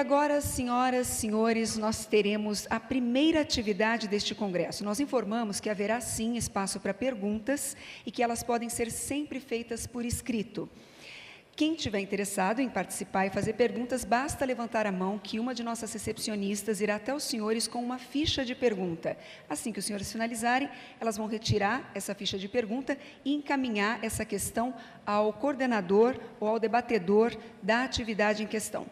agora, senhoras, senhores, nós teremos a primeira atividade deste congresso. Nós informamos que haverá sim espaço para perguntas e que elas podem ser sempre feitas por escrito. Quem estiver interessado em participar e fazer perguntas, basta levantar a mão que uma de nossas recepcionistas irá até os senhores com uma ficha de pergunta. Assim que os senhores finalizarem, elas vão retirar essa ficha de pergunta e encaminhar essa questão ao coordenador ou ao debatedor da atividade em questão.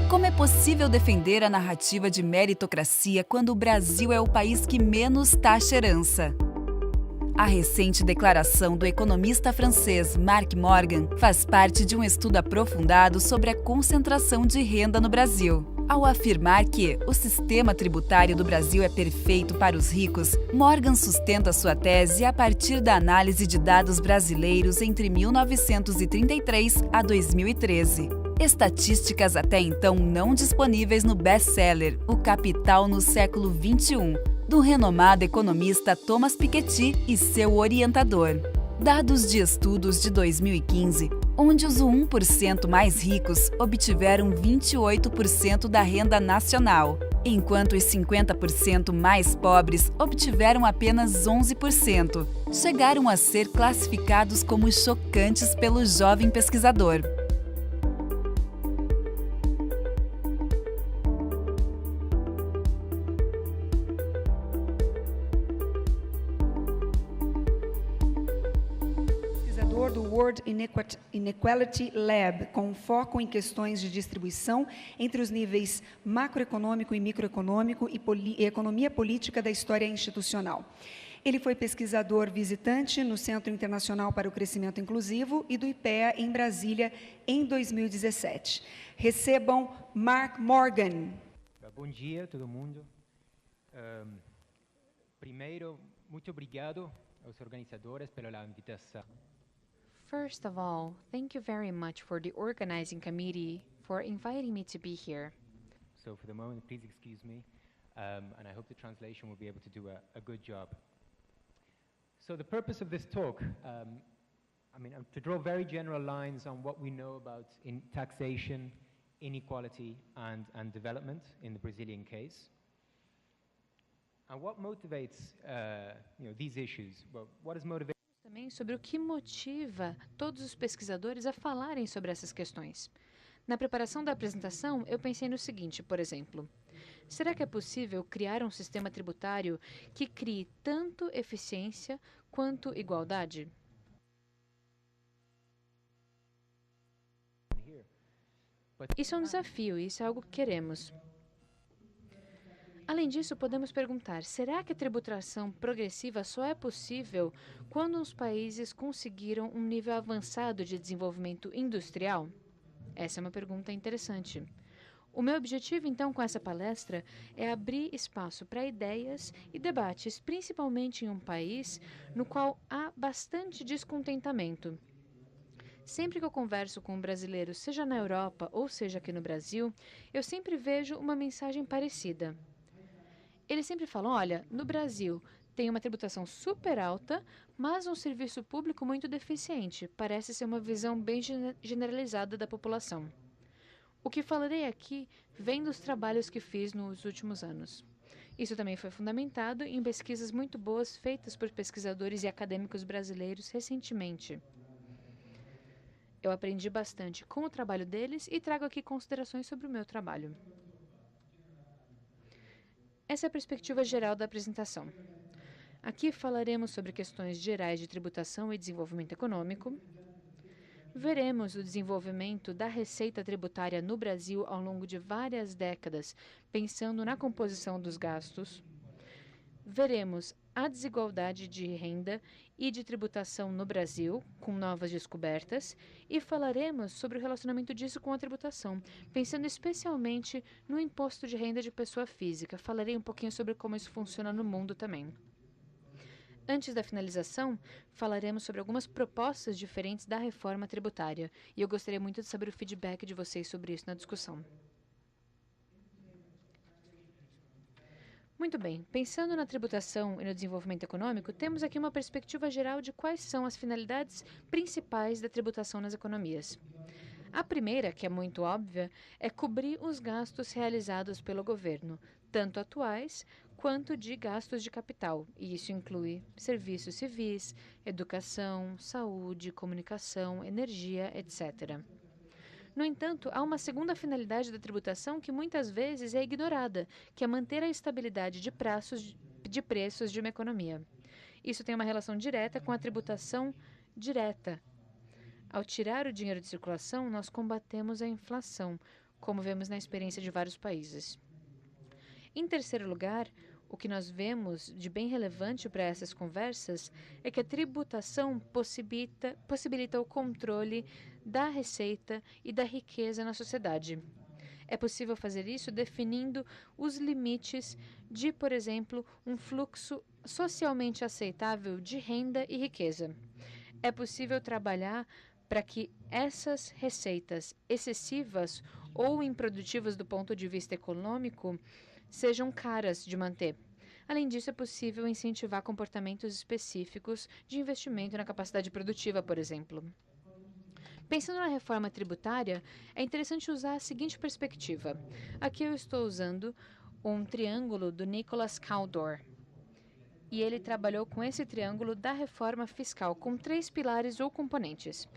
Como é possível defender a narrativa de meritocracia quando o Brasil é o país que menos taxa herança? A recente declaração do economista francês Mark Morgan faz parte de um estudo aprofundado sobre a concentração de renda no Brasil. Ao afirmar que o sistema tributário do Brasil é perfeito para os ricos, Morgan sustenta sua tese a partir da análise de dados brasileiros entre 1933 a 2013. Estatísticas até então não disponíveis no best-seller O Capital no Século XXI, do renomado economista Thomas Piketty e seu orientador. Dados de estudos de 2015, onde os 1% mais ricos obtiveram 28% da renda nacional, enquanto os 50% mais pobres obtiveram apenas 11%, chegaram a ser classificados como chocantes pelo jovem pesquisador. Do World Inequality Lab, com foco em questões de distribuição entre os níveis macroeconômico e microeconômico e economia política da história institucional. Ele foi pesquisador visitante no Centro Internacional para o Crescimento Inclusivo e do IPEA em Brasília em 2017. Recebam Mark Morgan. Bom dia, todo mundo. Primeiro, muito obrigado aos organizadores pela invitação. First of all, thank you very much for the organizing committee for inviting me to be here. So for the moment, please excuse me, and I hope the translation will be able to do a good job. So the purpose of this talk, to draw very general lines on what we know about taxation, inequality, and development in the Brazilian case. And what motivates these issues? Well, what is motivating? Também sobre o que motiva todos os pesquisadores a falarem sobre essas questões. Na preparação da apresentação, eu pensei no seguinte, por exemplo: será que é possível criar um sistema tributário que crie tanto eficiência quanto igualdade? Isso é um desafio e isso é algo que queremos. Além disso, podemos perguntar, será que a tributação progressiva só é possível quando os países conseguiram um nível avançado de desenvolvimento industrial? Essa é uma pergunta interessante. O meu objetivo, então, com essa palestra é abrir espaço para ideias e debates, principalmente em um país no qual há bastante descontentamento. Sempre que eu converso com um brasileiro, seja na Europa ou seja aqui no Brasil, eu sempre vejo uma mensagem parecida. Eles sempre falam, olha, no Brasil tem uma tributação super alta, mas um serviço público muito deficiente. Parece ser uma visão bem generalizada da população. O que falarei aqui vem dos trabalhos que fiz nos últimos anos. Isso também foi fundamentado em pesquisas muito boas feitas por pesquisadores e acadêmicos brasileiros recentemente. Eu aprendi bastante com o trabalho deles e trago aqui considerações sobre o meu trabalho. Essa é a perspectiva geral da apresentação. Aqui falaremos sobre questões gerais de tributação e desenvolvimento econômico. Veremos o desenvolvimento da receita tributária no Brasil ao longo de várias décadas, pensando na composição dos gastos. Veremos a desigualdade de renda e de tributação no Brasil, com novas descobertas, e falaremos sobre o relacionamento disso com a tributação, pensando especialmente no imposto de renda de pessoa física. Falarei um pouquinho sobre como isso funciona no mundo também. Antes da finalização, falaremos sobre algumas propostas diferentes da reforma tributária, e eu gostaria muito de saber o feedback de vocês sobre isso na discussão. Muito bem, pensando na tributação e no desenvolvimento econômico, temos aqui uma perspectiva geral de quais são as finalidades principais da tributação nas economias. A primeira, que é muito óbvia, é cobrir os gastos realizados pelo governo, tanto atuais quanto de gastos de capital, e isso inclui serviços civis, educação, saúde, comunicação, energia, etc. No entanto, há uma segunda finalidade da tributação que muitas vezes é ignorada, que é manter a estabilidade de preços de uma economia. Isso tem uma relação direta com a tributação direta. Ao tirar o dinheiro de circulação, nós combatemos a inflação, como vemos na experiência de vários países. Em terceiro lugar, o que nós vemos de bem relevante para essas conversas é que a tributação possibilita o controle da receita e da riqueza na sociedade. É possível fazer isso definindo os limites de, por exemplo, um fluxo socialmente aceitável de renda e riqueza. É possível trabalhar para que essas receitas excessivas ou improdutivas do ponto de vista econômico sejam caras de manter. Além disso, é possível incentivar comportamentos específicos de investimento na capacidade produtiva, por exemplo. Pensando na reforma tributária, é interessante usar a seguinte perspectiva. Aqui eu estou usando um triângulo do Nicholas Caldor. E ele trabalhou com esse triângulo da reforma fiscal, com 3 pilares ou componentes.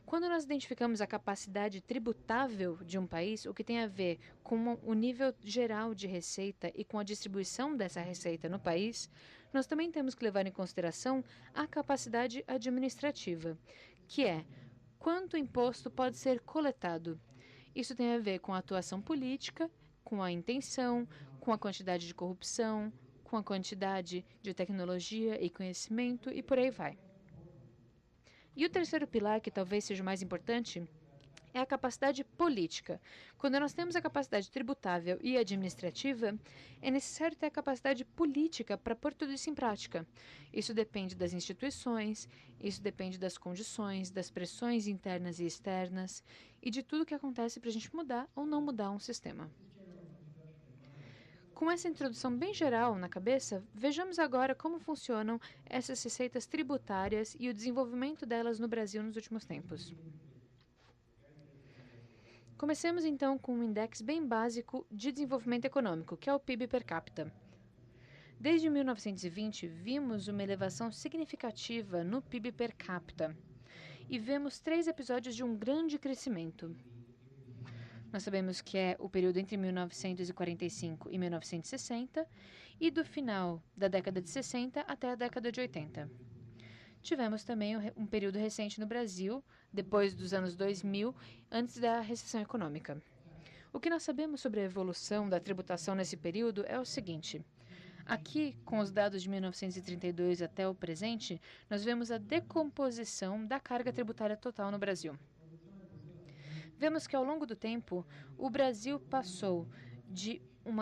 Quando nós identificamos a capacidade tributável de um país, o que tem a ver com o nível geral de receita e com a distribuição dessa receita no país, nós também temos que levar em consideração a capacidade administrativa, que é quanto imposto pode ser coletado. Isso tem a ver com a atuação política, com a intenção, com a quantidade de corrupção, com a quantidade de tecnologia e conhecimento e por aí vai. E o terceiro pilar, que talvez seja o mais importante, é a capacidade política. Quando nós temos a capacidade tributável e administrativa, é necessário ter a capacidade política para pôr tudo isso em prática. Isso depende das instituições, isso depende das condições, das pressões internas e externas e de tudo que acontece para a gente mudar ou não mudar um sistema. Com essa introdução bem geral na cabeça, vejamos agora como funcionam essas receitas tributárias e o desenvolvimento delas no Brasil nos últimos tempos. Comecemos então com um index bem básico de desenvolvimento econômico, que é o PIB per capita. Desde 1920, vimos uma elevação significativa no PIB per capita e vemos 3 episódios de um grande crescimento. Nós sabemos que é o período entre 1945 e 1960 e do final da década de 60 até a década de 80. Tivemos também um período recente no Brasil, depois dos anos 2000, antes da recessão econômica. O que nós sabemos sobre a evolução da tributação nesse período é o seguinte. Aqui, com os dados de 1932 até o presente, nós vemos a decomposição da carga tributária total no Brasil. Vemos que, ao longo do tempo, o Brasil passou de um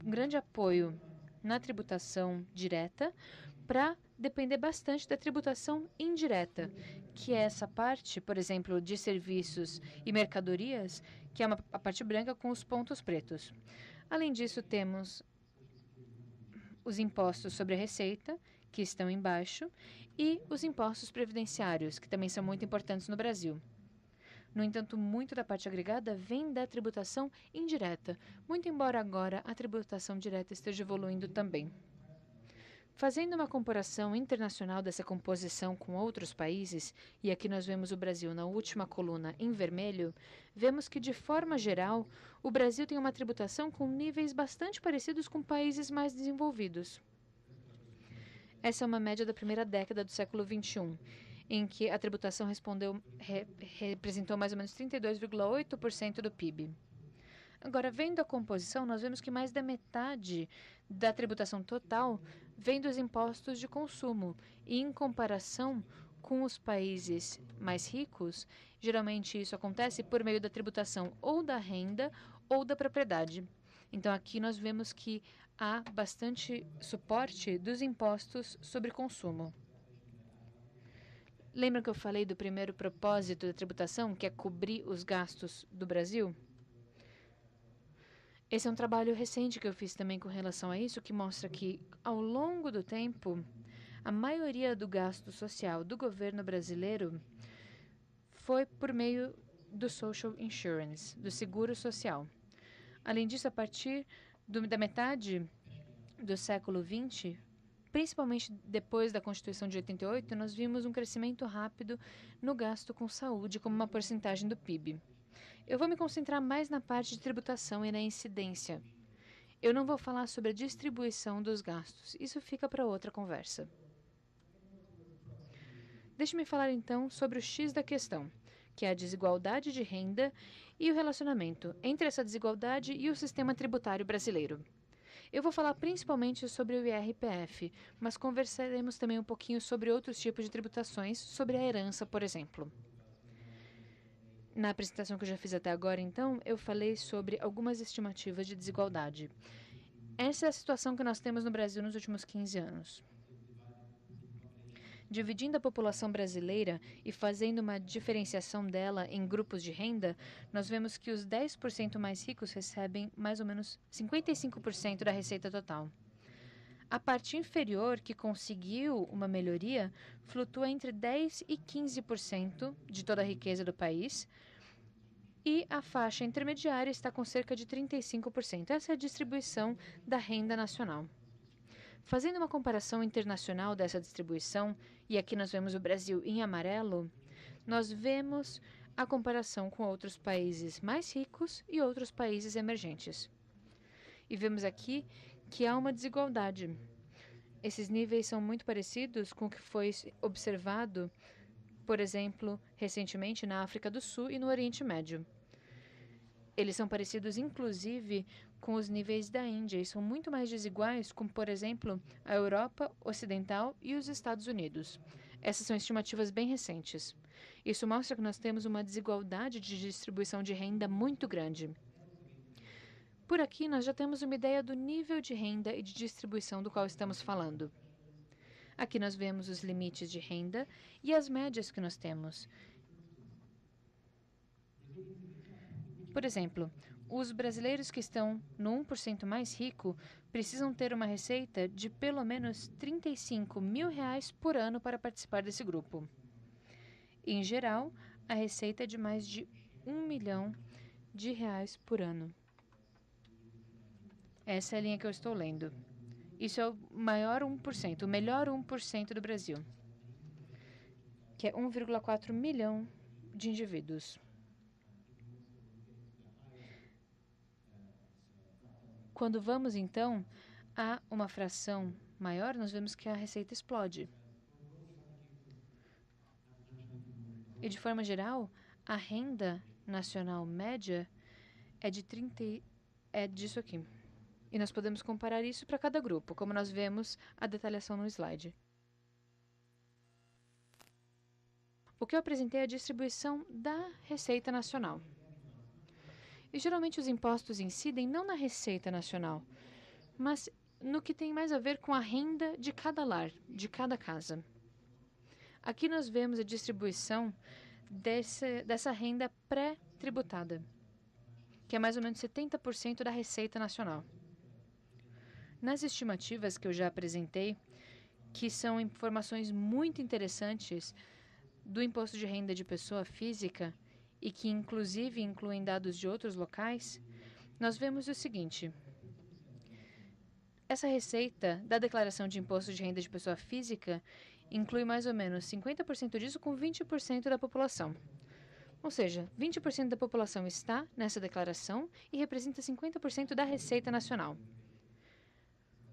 grande apoio na tributação direta para depender bastante da tributação indireta, que é essa parte, por exemplo, de serviços e mercadorias, que é a parte branca com os pontos pretos. Além disso, temos os impostos sobre a receita, que estão embaixo, e os impostos previdenciários, que também são muito importantes no Brasil. No entanto, muito da parte agregada vem da tributação indireta, muito embora agora a tributação direta esteja evoluindo também. Fazendo uma comparação internacional dessa composição com outros países, e aqui nós vemos o Brasil na última coluna em vermelho, vemos que, de forma geral, o Brasil tem uma tributação com níveis bastante parecidos com países mais desenvolvidos. Essa é uma média da primeira década do século XXI, em que a tributação representou mais ou menos 32,8% do PIB. Agora, vendo a composição, nós vemos que mais da metade da tributação total vem dos impostos de consumo, e em comparação com os países mais ricos, geralmente isso acontece por meio da tributação ou da renda ou da propriedade. Então, aqui nós vemos que há bastante suporte dos impostos sobre consumo. Lembra que eu falei do primeiro propósito da tributação, que é cobrir os gastos do Brasil? Esse é um trabalho recente que eu fiz também com relação a isso, que mostra que, ao longo do tempo, a maioria do gasto social do governo brasileiro foi por meio do social insurance, do seguro social. Além disso, a partir da metade do século XX, principalmente depois da Constituição de 88, nós vimos um crescimento rápido no gasto com saúde como uma porcentagem do PIB. Eu vou me concentrar mais na parte de tributação e na incidência. Eu não vou falar sobre a distribuição dos gastos, isso fica para outra conversa. Deixe-me falar então sobre o X da questão, que é a desigualdade de renda e o relacionamento entre essa desigualdade e o sistema tributário brasileiro. Eu vou falar principalmente sobre o IRPF, mas conversaremos também um pouquinho sobre outros tipos de tributações, sobre a herança, por exemplo. Na apresentação que eu já fiz até agora, então, eu falei sobre algumas estimativas de desigualdade. Essa é a situação que nós temos no Brasil nos últimos 15 anos. Dividindo a população brasileira e fazendo uma diferenciação dela em grupos de renda, nós vemos que os 10% mais ricos recebem mais ou menos 55% da receita total. A parte inferior, que conseguiu uma melhoria, flutua entre 10% e 15% de toda a riqueza do país, e a faixa intermediária está com cerca de 35%. Essa é a distribuição da renda nacional. Fazendo uma comparação internacional dessa distribuição, e aqui nós vemos o Brasil em amarelo, nós vemos a comparação com outros países mais ricos e outros países emergentes. E vemos aqui que há uma desigualdade. Esses níveis são muito parecidos com o que foi observado, por exemplo, recentemente na África do Sul e no Oriente Médio. Eles são parecidos, inclusive, com os níveis da Índia e são muito mais desiguais com, por exemplo, a Europa Ocidental e os Estados Unidos. Essas são estimativas bem recentes. Isso mostra que nós temos uma desigualdade de distribuição de renda muito grande. Por aqui, nós já temos uma ideia do nível de renda e de distribuição do qual estamos falando. Aqui nós vemos os limites de renda e as médias que nós temos. Por exemplo, os brasileiros que estão no 1% mais rico precisam ter uma receita de pelo menos R$35 mil por ano para participar desse grupo. Em geral, a receita é de mais de R$1 milhão por ano. Essa é a linha que eu estou lendo. Isso é o maior 1%, o melhor 1% do Brasil, que é 1,4 milhão de indivíduos. Quando vamos, então, a uma fração maior, nós vemos que a receita explode. E, de forma geral, a renda nacional média é disso aqui. E nós podemos comparar isso para cada grupo, como nós vemos a detalhação no slide. O que eu apresentei é a distribuição da receita nacional. E geralmente os impostos incidem não na receita nacional, mas no que tem mais a ver com a renda de cada lar, de cada casa. Aqui nós vemos a distribuição dessa renda pré-tributada, que é mais ou menos 70% da receita nacional. Nas estimativas que eu já apresentei, que são informações muito interessantes do imposto de renda de pessoa física e que inclusive incluem dados de outros locais, nós vemos o seguinte. Essa receita da declaração de imposto de renda de pessoa física inclui mais ou menos 50% disso com 20% da população. Ou seja, 20% da população está nessa declaração e representa 50% da receita nacional.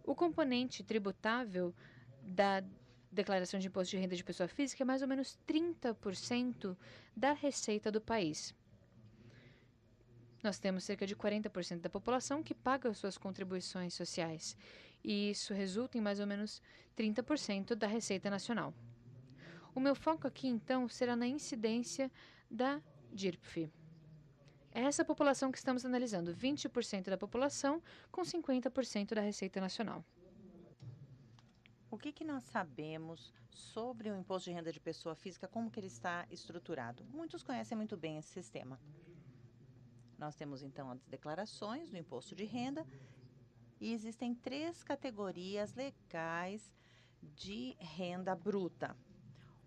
O componente tributável da declaração de imposto de renda de pessoa física é mais ou menos 30% da receita do país. Nós temos cerca de 40% da população que paga as suas contribuições sociais, e isso resulta em mais ou menos 30% da receita nacional. O meu foco aqui, então, será na incidência da DIRPF. É essa população que estamos analisando, 20% da população com 50% da receita nacional. O que nós sabemos sobre o imposto de renda de pessoa física, como que ele está estruturado? Muitos conhecem muito bem esse sistema. Nós temos, então, as declarações do imposto de renda e existem 3 categorias legais de renda bruta.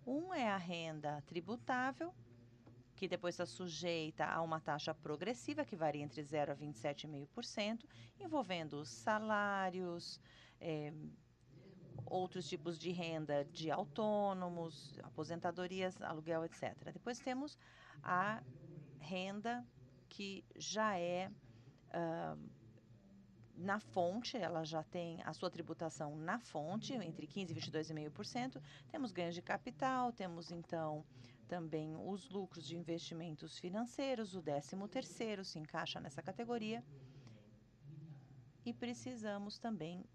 Um é a renda tributável, que depois está sujeita a uma taxa progressiva, que varia entre 0% a 27,5%, envolvendo salários, outros tipos de renda de autônomos, aposentadorias, aluguel, etc. Depois temos a renda que já é na fonte, ela já tem a sua tributação na fonte, entre 15% e 22,5%. Temos ganhos de capital, temos então também os lucros de investimentos financeiros, o 13º se encaixa nessa categoria. E precisamos também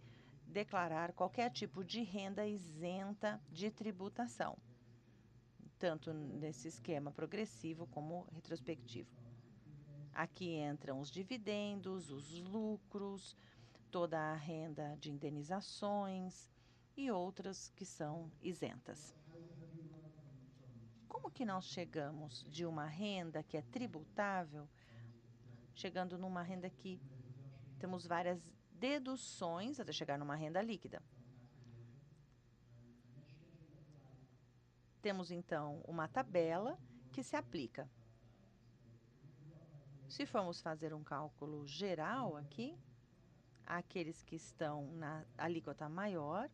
declarar qualquer tipo de renda isenta de tributação, tanto nesse esquema progressivo como retrospectivo. Aqui entram os dividendos, os lucros, toda a renda de indenizações e outras que são isentas. Como que nós chegamos de uma renda que é tributável, chegando numa renda que temos várias deduções até chegar numa renda líquida? Temos, então, uma tabela que se aplica. Se formos fazer um cálculo geral aqui, aqueles que estão na alíquota maior,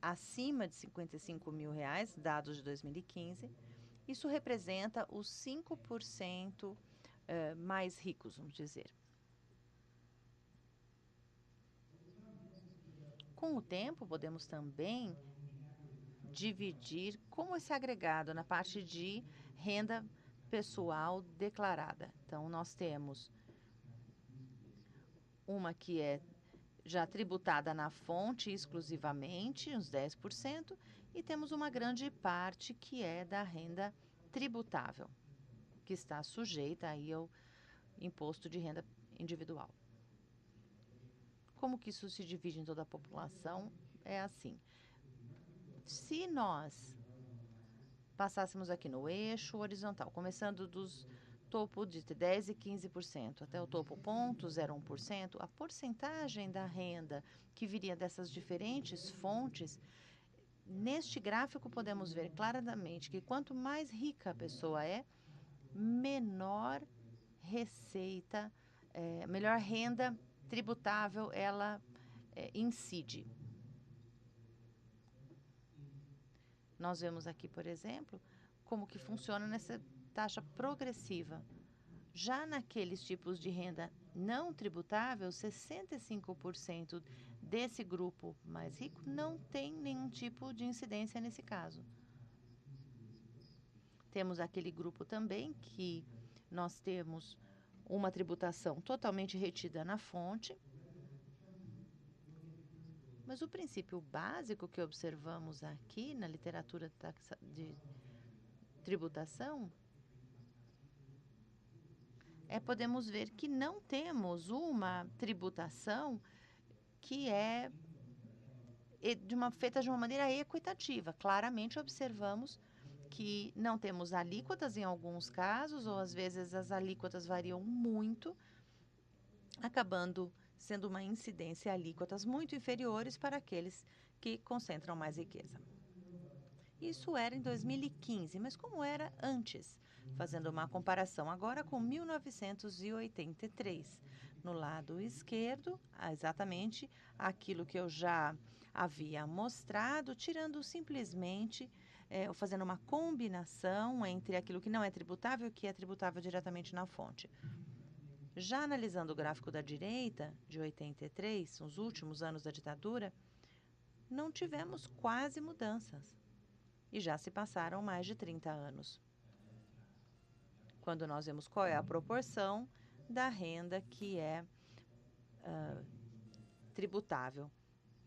acima de R$55 mil, dados de 2015, isso representa os 5% mais ricos, vamos dizer. Com o tempo, podemos também dividir como esse agregado na parte de renda pessoal declarada. Então, nós temos uma que é já tributada na fonte exclusivamente, uns 10%, e temos uma grande parte que é da renda tributável, que está sujeita aí ao imposto de renda individual. Como que isso se divide em toda a população? É assim. Se nós passássemos aqui no eixo horizontal, começando dos topo de 10% e 15%, até o topo 0,01%, a porcentagem da renda que viria dessas diferentes fontes, neste gráfico podemos ver claramente que quanto mais rica a pessoa é, menor receita, melhor renda tributável ela incide. Nós vemos aqui, por exemplo, como que funciona nessa taxa progressiva. Já naqueles tipos de renda não tributável, 65% desse grupo mais rico não tem nenhum tipo de incidência nesse caso. Temos aquele grupo também que nós temos uma tributação totalmente retida na fonte. Mas o princípio básico que observamos aqui na literatura de tributação podemos ver que não temos uma tributação que é feita de uma maneira equitativa. Claramente observamos que não temos alíquotas em alguns casos, ou às vezes as alíquotas variam muito, acabando sendo uma incidência alíquotas muito inferiores para aqueles que concentram mais riqueza. Isso era em 2015, mas como era antes? Fazendo uma comparação agora com 1983. No lado esquerdo, exatamente aquilo que eu já havia mostrado, tirando simplesmente, fazendo uma combinação entre aquilo que não é tributável e o que é tributável diretamente na fonte. Já analisando o gráfico da direita, de 83, os últimos anos da ditadura, não tivemos quase mudanças. E já se passaram mais de 30 anos. Quando nós vemos qual é a proporção da renda que é tributável,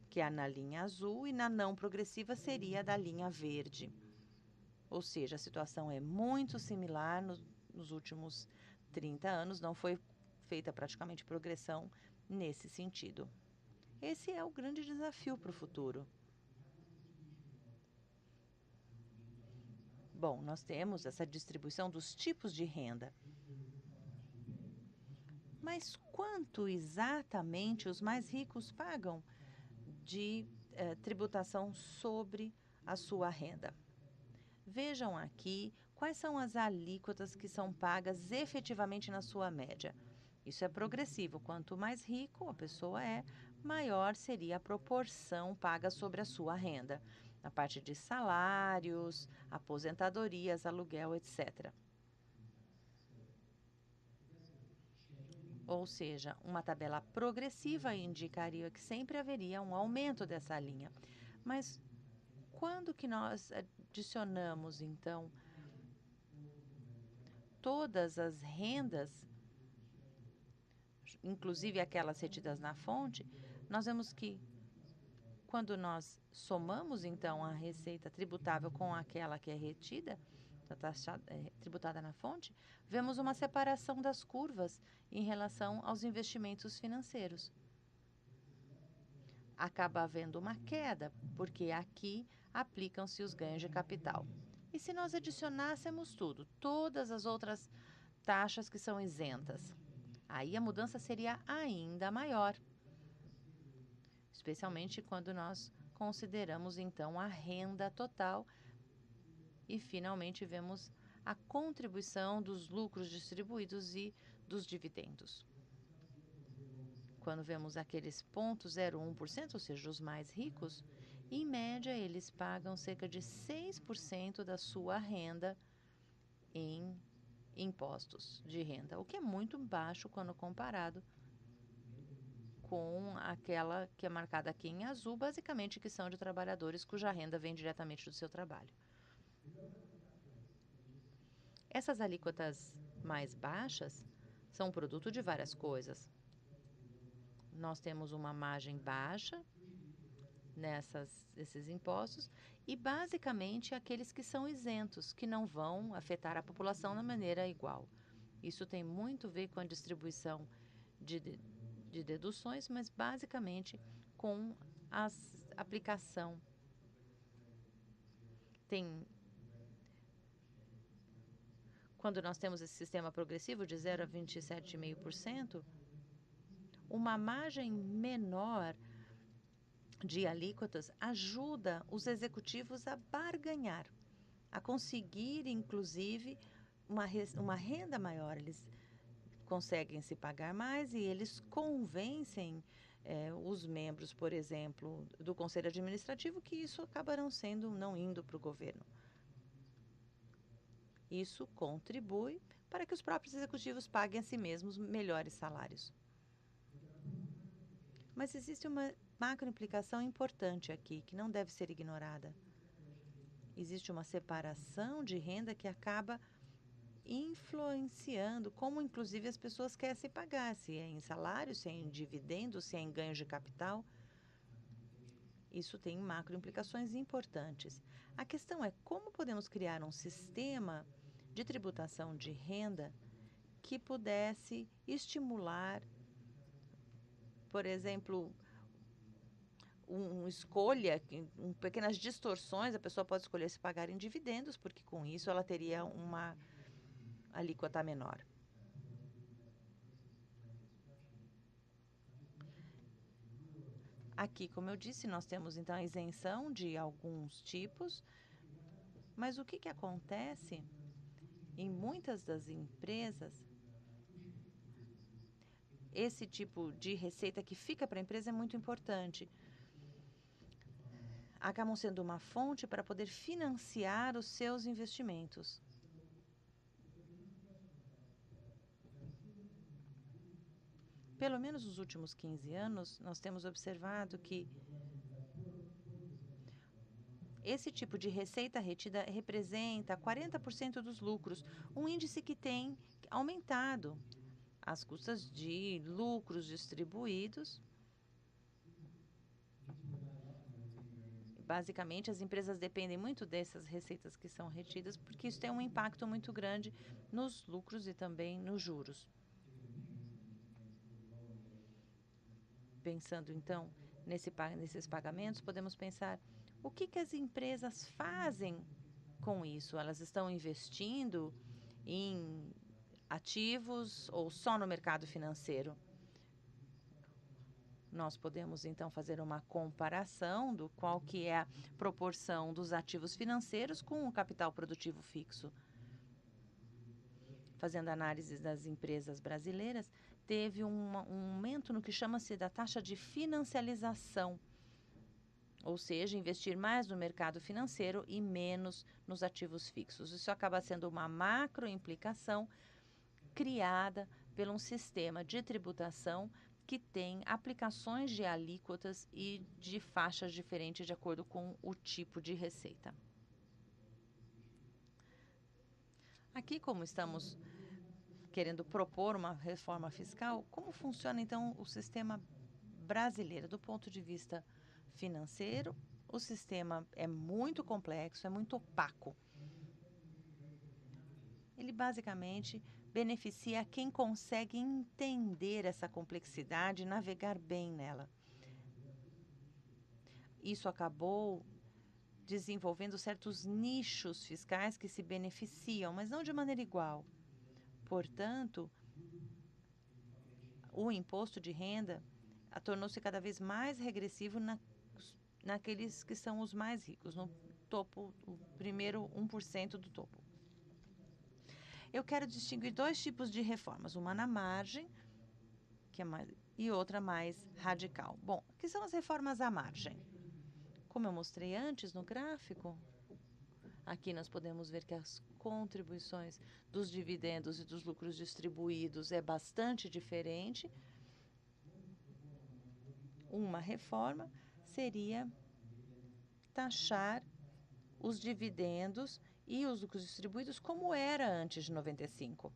que é na linha azul, e na não progressiva seria da linha verde. Ou seja, a situação é muito similar nos últimos 30 anos, não foi feita praticamente progressão nesse sentido. Esse é o grande desafio para o futuro. Bom, nós temos essa distribuição dos tipos de renda. Mas quanto exatamente os mais ricos pagam de tributação sobre a sua renda? Vejam aqui quais são as alíquotas que são pagas efetivamente na sua média. Isso é progressivo. Quanto mais rico a pessoa é, maior seria a proporção paga sobre a sua renda, na parte de salários, aposentadorias, aluguel, etc. Ou seja, uma tabela progressiva indicaria que sempre haveria um aumento dessa linha. Mas quando que nós adicionamos, então, todas as rendas, inclusive aquelas retidas na fonte, nós vemos que quando nós somamos, então, a receita tributável com aquela que é retida, tributada na fonte, vemos uma separação das curvas em relação aos investimentos financeiros. Acaba havendo uma queda, porque aqui aplicam-se os ganhos de capital. E se nós adicionássemos tudo, todas as outras taxas que são isentas, aí a mudança seria ainda maior, especialmente quando nós consideramos então a renda total e finalmente vemos a contribuição dos lucros distribuídos e dos dividendos. Quando vemos aqueles 0,01%, ou seja, os mais ricos, em média eles pagam cerca de 6% da sua renda em impostos de renda, o que é muito baixo quando comparado com aquela que é marcada aqui em azul, basicamente que são de trabalhadores cuja renda vem diretamente do seu trabalho. Essas alíquotas mais baixas são produto de várias coisas. Nós temos uma margem baixa nesses impostos e, basicamente, aqueles que são isentos, que não vão afetar a população da maneira igual. Isso tem muito a ver com a distribuição de deduções, mas, basicamente, com a aplicação. Quando nós temos esse sistema progressivo de 0 a 27,5%, uma margem menor de alíquotas ajuda os executivos a barganhar, a conseguir, inclusive, uma renda maior. Eles conseguem se pagar mais e eles convencem os membros, por exemplo, do Conselho Administrativo, que isso acabarão não indo para o governo. Isso contribui para que os próprios executivos paguem a si mesmos melhores salários. Mas existe uma macroimplicação importante aqui, que não deve ser ignorada. Existe uma separação de renda que acaba influenciando como, inclusive, as pessoas querem se pagar, se é em salário, se é em dividendos, se é em ganhos de capital. Isso tem macroimplicações importantes. A questão é como podemos criar um sistema de tributação de renda que pudesse estimular, por exemplo, escolha, pequenas distorções. A pessoa pode escolher se pagar em dividendos, porque com isso ela teria uma alíquota menor. Aqui, como eu disse, nós temos então a isenção de alguns tipos, mas o que acontece em muitas das empresas? Esse tipo de receita que fica para a empresa é muito importante. Acabam sendo uma fonte para poder financiar os seus investimentos. Pelo menos nos últimos 15 anos, nós temos observado que esse tipo de receita retida representa 40% dos lucros, um índice que tem aumentado às custas de lucros distribuídos. Basicamente, as empresas dependem muito dessas receitas que são retidas, porque isso tem um impacto muito grande nos lucros e também nos juros. Pensando, então, nesses pagamentos, podemos pensar o que as empresas fazem com isso. Elas estão investindo em ativos ou só no mercado financeiro? Nós podemos, então, fazer uma comparação do qual que é a proporção dos ativos financeiros com o capital produtivo fixo. Fazendo análises das empresas brasileiras, teve um aumento no que chama-se da taxa de financialização, ou seja, investir mais no mercado financeiro e menos nos ativos fixos. Isso acaba sendo uma macroimplicação criada por um sistema de tributação que tem aplicações de alíquotas e de faixas diferentes de acordo com o tipo de receita. Aqui, como estamos querendo propor uma reforma fiscal, como funciona então o sistema brasileiro do ponto de vista financeiro? O sistema é muito complexo, é muito opaco. Ele basicamente beneficia quem consegue entender essa complexidade e navegar bem nela. Isso acabou desenvolvendo certos nichos fiscais que se beneficiam, mas não de maneira igual. Portanto, o imposto de renda tornou-se cada vez mais regressivo naqueles que são os mais ricos, no topo, o primeiro 1% do topo. Eu quero distinguir dois tipos de reformas, uma na margem e outra mais radical. Bom, o que são as reformas à margem? Como eu mostrei antes no gráfico, aqui nós podemos ver que as contribuições dos dividendos e dos lucros distribuídos é bastante diferente. Uma reforma seria taxar os dividendos e os lucros distribuídos como era antes de 95,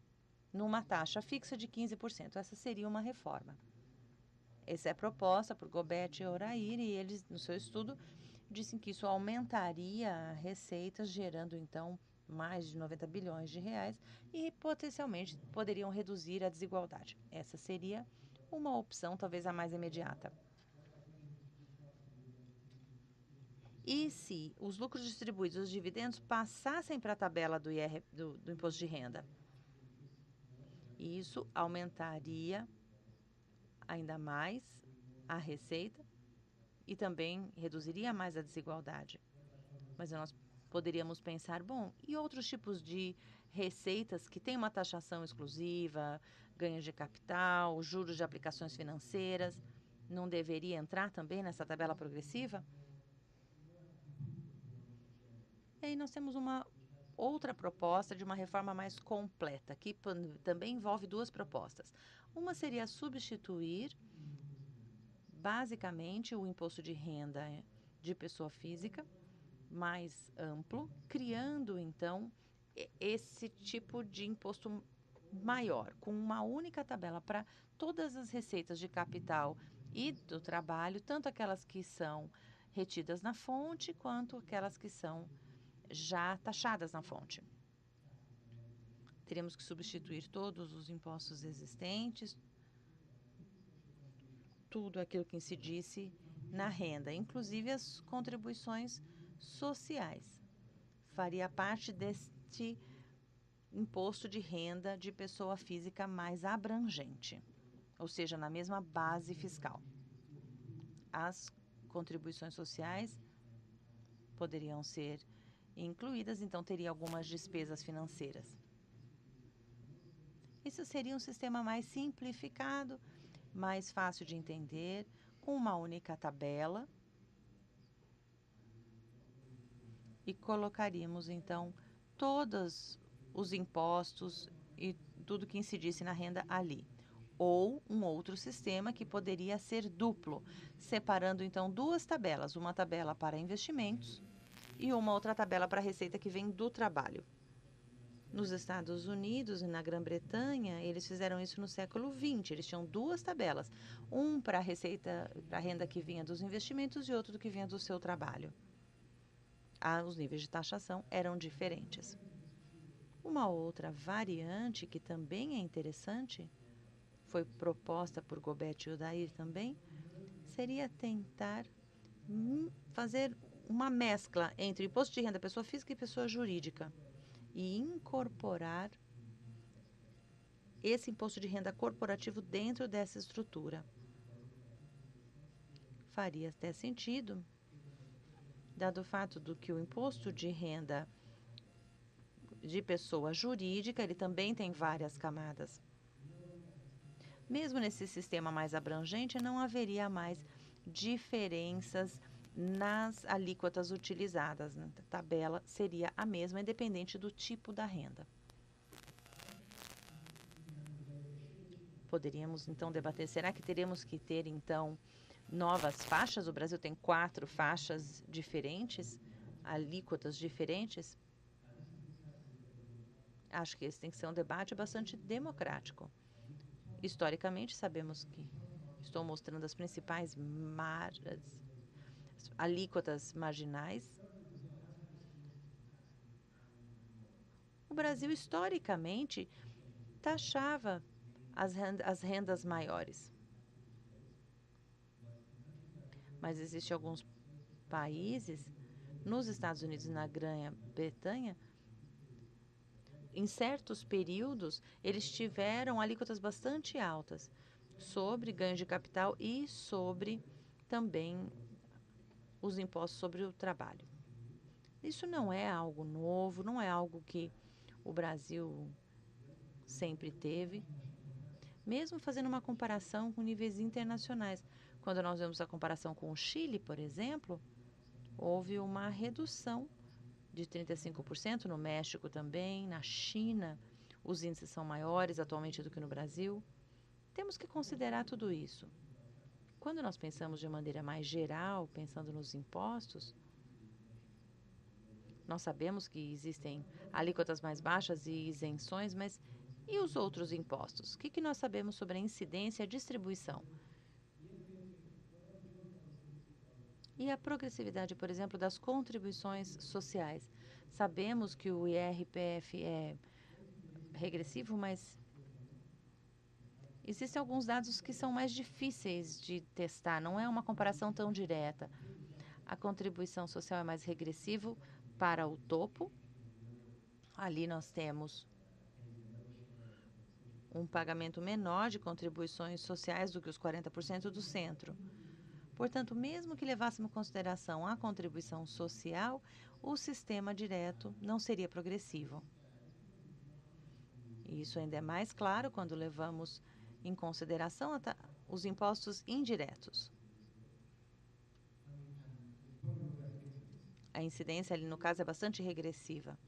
numa taxa fixa de 15%. Essa seria uma reforma. Essa é proposta por Gobetti e Orair, e eles, no seu estudo, dizem que isso aumentaria receitas, gerando, então, mais de 90 bilhões de reais e, potencialmente, poderiam reduzir a desigualdade. Essa seria uma opção, talvez a mais imediata. E se os lucros distribuídos, os dividendos, passassem para a tabela do imposto de renda? Isso aumentaria ainda mais a receita e também reduziria mais a desigualdade. Mas nós poderíamos pensar, bom, e outros tipos de receitas que têm uma taxação exclusiva, ganhos de capital, juros de aplicações financeiras, não deveria entrar também nessa tabela progressiva? E aí nós temos uma outra proposta de uma reforma mais completa, que também envolve duas propostas. Uma seria substituir, basicamente, o imposto de renda de pessoa física, mais amplo, criando, então, esse tipo de imposto maior, com uma única tabela para todas as receitas de capital e do trabalho, tanto aquelas que são retidas na fonte, quanto aquelas que são já taxadas na fonte. Teremos que substituir todos os impostos existentes, tudo aquilo que incidisse na renda, inclusive as contribuições sociais. Faria parte deste imposto de renda de pessoa física mais abrangente, ou seja, na mesma base fiscal. As contribuições sociais poderiam ser incluídas, então teria algumas despesas financeiras. Isso seria um sistema mais simplificado, mais fácil de entender, com uma única tabela. E colocaríamos, então, todos os impostos e tudo que incidisse na renda ali. Ou um outro sistema que poderia ser duplo, separando, então, duas tabelas. Uma tabela para investimentos e uma outra tabela para a receita que vem do trabalho. Nos Estados Unidos e na Grã-Bretanha, eles fizeram isso no século XX. Eles tinham duas tabelas, um para a receita, para a renda que vinha dos investimentos e outro do que vinha do seu trabalho. Os níveis de taxação eram diferentes. Uma outra variante que também é interessante, foi proposta por Gobetti e Odair também, seria tentar fazer uma mescla entre imposto de renda pessoa física e pessoa jurídica e incorporar esse imposto de renda corporativo dentro dessa estrutura. Faria até sentido, dado o fato do que o imposto de renda de pessoa jurídica, ele também tem várias camadas. Mesmo nesse sistema mais abrangente, não haveria mais diferenças nas alíquotas utilizadas. A tabela seria a mesma, independente do tipo da renda. Poderíamos, então, debater, será que teremos que ter, então, novas faixas? O Brasil tem 4 faixas diferentes, alíquotas diferentes. Acho que esse tem que ser um debate bastante democrático. Historicamente, sabemos que estou mostrando as principais alíquotas marginais. O Brasil, historicamente, taxava as rendas maiores. Mas existem alguns países, nos Estados Unidos e na Grã-Bretanha, em certos períodos, eles tiveram alíquotas bastante altas sobre ganho de capital e sobre também os impostos sobre o trabalho. Isso não é algo novo, não é algo que o Brasil sempre teve. Mesmo fazendo uma comparação com níveis internacionais. Quando nós vemos a comparação com o Chile, por exemplo, houve uma redução de 35%, no México também, na China, os índices são maiores atualmente do que no Brasil. Temos que considerar tudo isso. Quando nós pensamos de maneira mais geral, pensando nos impostos, nós sabemos que existem alíquotas mais baixas e isenções, mas e os outros impostos? O que nós sabemos sobre a incidência e a distribuição? E a progressividade, por exemplo, das contribuições sociais. Sabemos que o IRPF é regressivo, mas existem alguns dados que são mais difíceis de testar. Não é uma comparação tão direta. A contribuição social é mais regressivo para o topo. Ali nós temos um pagamento menor de contribuições sociais do que os 40% do centro. Portanto, mesmo que levássemos em consideração a contribuição social, o sistema direto não seria progressivo. E isso ainda é mais claro quando levamos em consideração os impostos indiretos. A incidência ali, no caso, é bastante regressiva.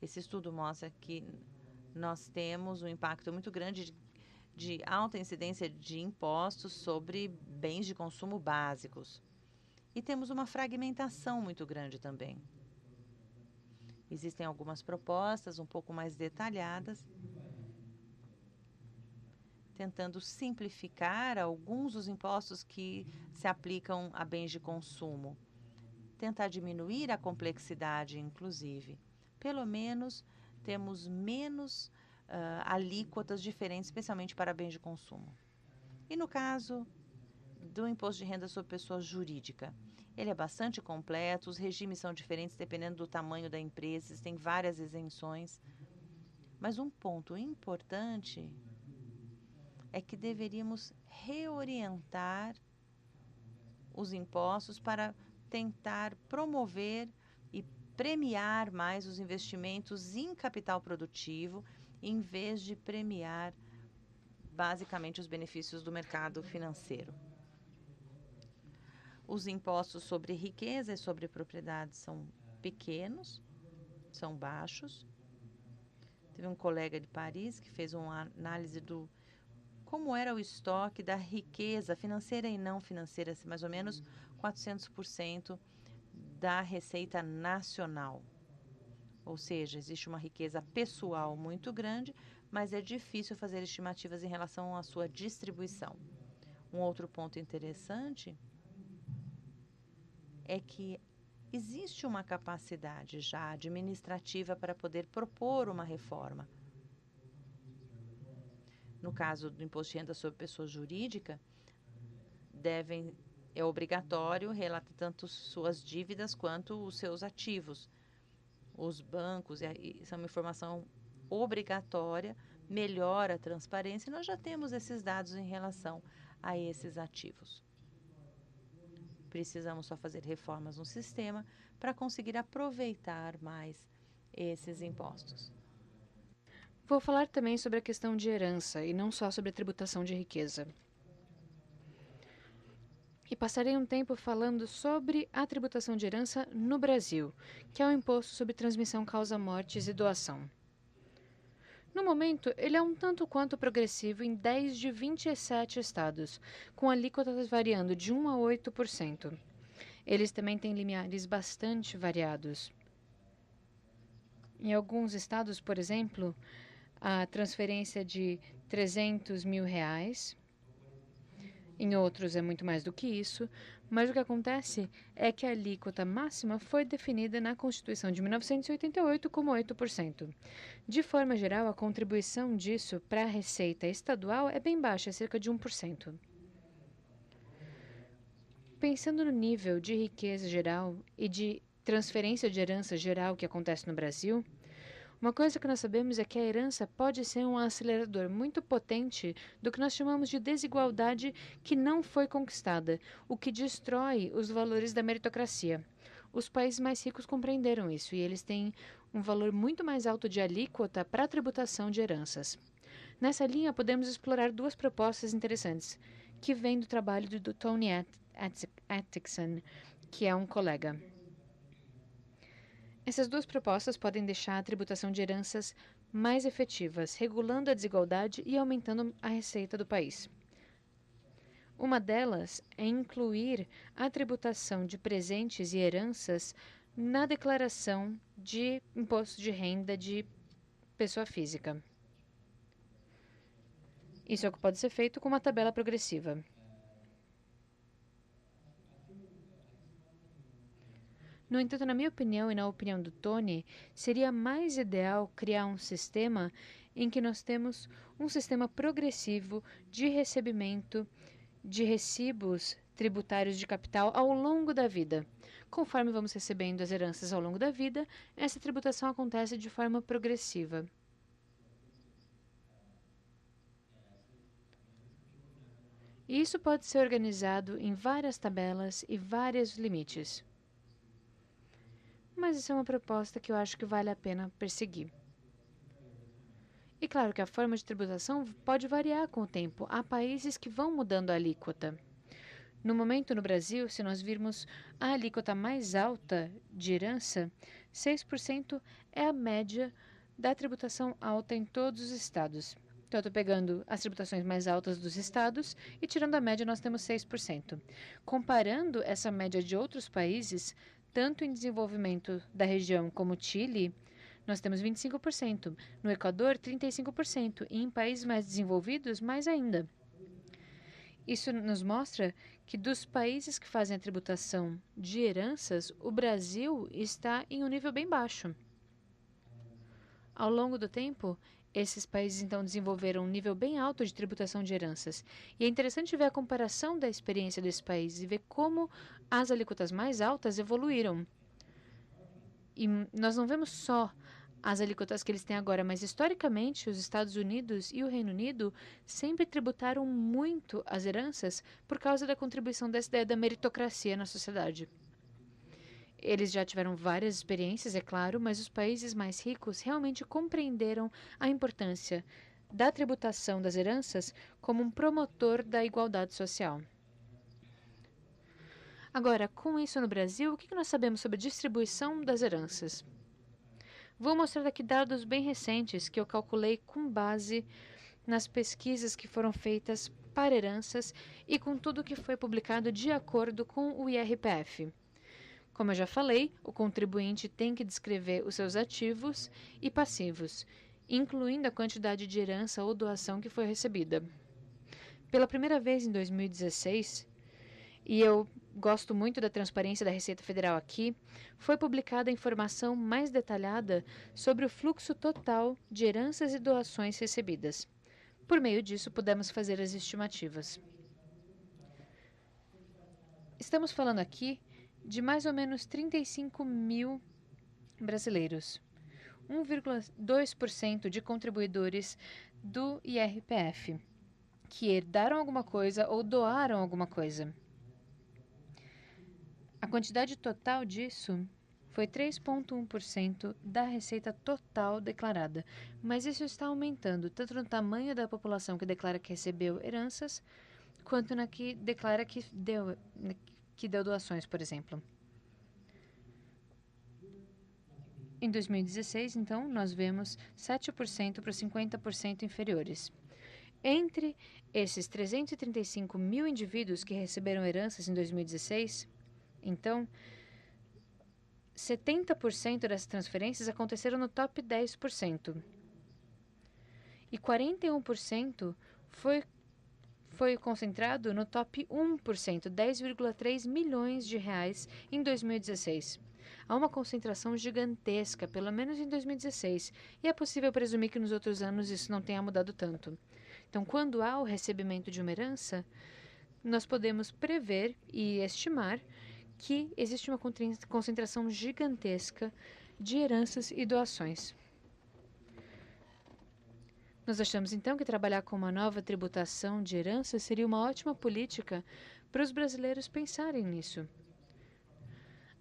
Esse estudo mostra que nós temos um impacto muito grande de alta incidência de impostos sobre bens de consumo básicos. E temos uma fragmentação muito grande também. Existem algumas propostas um pouco mais detalhadas, tentando simplificar alguns dos impostos que se aplicam a bens de consumo. Tentar diminuir a complexidade, inclusive. Pelo menos temos menos alíquotas diferentes, especialmente para bens de consumo. E no caso do imposto de renda sobre pessoa jurídica, ele é bastante completo, os regimes são diferentes dependendo do tamanho da empresa, existem várias isenções. Mas um ponto importante é que deveríamos reorientar os impostos para tentar promover e premiar mais os investimentos em capital produtivo, em vez de premiar basicamente os benefícios do mercado financeiro. Os impostos sobre riqueza e sobre propriedade são pequenos, são baixos. Teve um colega de Paris que fez uma análise do como era o estoque da riqueza financeira e não financeira, mais ou menos 400% da receita nacional. Ou seja, existe uma riqueza pessoal muito grande, mas é difícil fazer estimativas em relação à sua distribuição. Um outro ponto interessante é que existe uma capacidade já administrativa para poder propor uma reforma. No caso do imposto de renda sobre pessoa jurídica, é obrigatório relatar tanto suas dívidas quanto os seus ativos. Os bancos, isso é uma informação obrigatória, melhora a transparência e nós já temos esses dados em relação a esses ativos. Precisamos só fazer reformas no sistema para conseguir aproveitar mais esses impostos. Vou falar também sobre a questão de herança e não só sobre a tributação de riqueza. E passarei um tempo falando sobre a tributação de herança no Brasil, que é o imposto sobre transmissão causa-mortes e doação. No momento, ele é um tanto quanto progressivo em 10 de 27 estados, com alíquotas variando de 1 a 8%. Eles também têm limiares bastante variados. Em alguns estados, por exemplo, a transferência de R$300 mil. Em outros é muito mais do que isso, mas o que acontece é que a alíquota máxima foi definida na Constituição de 1988 como 8%. De forma geral, a contribuição disso para a receita estadual é bem baixa, cerca de 1%. Pensando no nível de riqueza geral e de transferência de herança geral que acontece no Brasil, uma coisa que nós sabemos é que a herança pode ser um acelerador muito potente do que nós chamamos de desigualdade que não foi conquistada, o que destrói os valores da meritocracia. Os países mais ricos compreenderam isso e eles têm um valor muito mais alto de alíquota para a tributação de heranças. Nessa linha, podemos explorar duas propostas interessantes, que vêm do trabalho do Tony Atkinson, que é um colega. Essas duas propostas podem deixar a tributação de heranças mais efetivas, regulando a desigualdade e aumentando a receita do país. Uma delas é incluir a tributação de presentes e heranças na declaração de imposto de renda de pessoa física. Isso é o que pode ser feito com uma tabela progressiva. No entanto, na minha opinião e na opinião do Tony, seria mais ideal criar um sistema em que nós temos um sistema progressivo de recebimento de recibos tributários de capital ao longo da vida. Conforme vamos recebendo as heranças ao longo da vida, essa tributação acontece de forma progressiva. E isso pode ser organizado em várias tabelas e vários limites. Mas isso é uma proposta que eu acho que vale a pena perseguir. E claro que a forma de tributação pode variar com o tempo. Há países que vão mudando a alíquota. No momento, no Brasil, se nós virmos a alíquota mais alta de herança, 6% é a média da tributação alta em todos os estados. Então, eu estou pegando as tributações mais altas dos estados e tirando a média, nós temos 6%. Comparando essa média de outros países, tanto em desenvolvimento da região como Chile, nós temos 25%, no Equador 35% e em países mais desenvolvidos mais ainda. Isso nos mostra que dos países que fazem a tributação de heranças, o Brasil está em um nível bem baixo. Ao longo do tempo, esses países então desenvolveram um nível bem alto de tributação de heranças. E é interessante ver a comparação da experiência desses países e ver como as alíquotas mais altas evoluíram. E nós não vemos só as alíquotas que eles têm agora, mas historicamente os Estados Unidos e o Reino Unido sempre tributaram muito as heranças por causa da contribuição dessa ideia da meritocracia na sociedade. Eles já tiveram várias experiências, é claro, mas os países mais ricos realmente compreenderam a importância da tributação das heranças como um promotor da igualdade social. Agora, com isso no Brasil, o que nós sabemos sobre a distribuição das heranças? Vou mostrar aqui dados bem recentes que eu calculei com base nas pesquisas que foram feitas para heranças e com tudo que foi publicado de acordo com o IRPF. Como eu já falei, o contribuinte tem que descrever os seus ativos e passivos, incluindo a quantidade de herança ou doação que foi recebida. Pela primeira vez em 2016, e eu gosto muito da transparência da Receita Federal aqui, foi publicada a informação mais detalhada sobre o fluxo total de heranças e doações recebidas. Por meio disso, pudemos fazer as estimativas. Estamos falando aqui de mais ou menos 35 mil brasileiros. 1,2% de contribuidores do IRPF, que herdaram alguma coisa ou doaram alguma coisa. A quantidade total disso foi 3,1% da receita total declarada, mas isso está aumentando tanto no tamanho da população que declara que recebeu heranças, quanto na que declara que deu doações, por exemplo. Em 2016, então, nós vemos 7% para os 50% inferiores. Entre esses 335 mil indivíduos que receberam heranças em 2016, então, 70% das transferências aconteceram no top 10%. E 41% foi concentrado no top 1%, 10,3 milhões de reais em 2016. Há uma concentração gigantesca, pelo menos em 2016, e é possível presumir que nos outros anos isso não tenha mudado tanto. Então, quando há o recebimento de uma herança, nós podemos prever e estimar que existe uma concentração gigantesca de heranças e doações. Nós achamos, então, que trabalhar com uma nova tributação de heranças seria uma ótima política para os brasileiros pensarem nisso.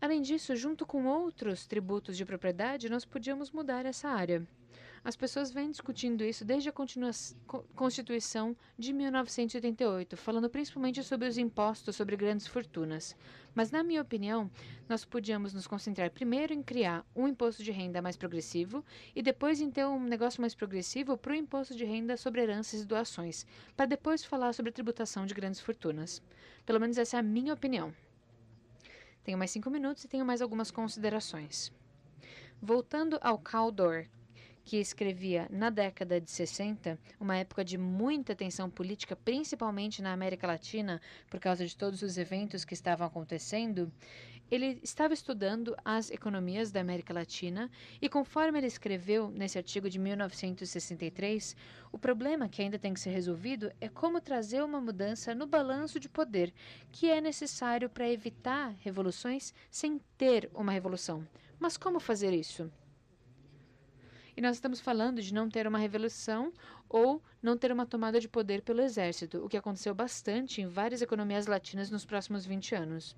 Além disso, junto com outros tributos de propriedade, nós podíamos mudar essa área. As pessoas vêm discutindo isso desde a Constituição de 1988, falando principalmente sobre os impostos sobre grandes fortunas. Mas, na minha opinião, nós podíamos nos concentrar primeiro em criar um imposto de renda mais progressivo e depois em ter um negócio mais progressivo para o imposto de renda sobre heranças e doações, para depois falar sobre a tributação de grandes fortunas. Pelo menos essa é a minha opinião. Tenho mais 5 minutos e tenho mais algumas considerações. Voltando ao Cawdor, que escrevia na década de 60, uma época de muita tensão política, principalmente na América Latina, por causa de todos os eventos que estavam acontecendo, ele estava estudando as economias da América Latina e, conforme ele escreveu nesse artigo de 1963, o problema que ainda tem que ser resolvido é como trazer uma mudança no balanço de poder, que é necessário para evitar revoluções sem ter uma revolução. Mas como fazer isso? E nós estamos falando de não ter uma revolução ou não ter uma tomada de poder pelo exército, o que aconteceu bastante em várias economias latinas nos próximos 20 anos.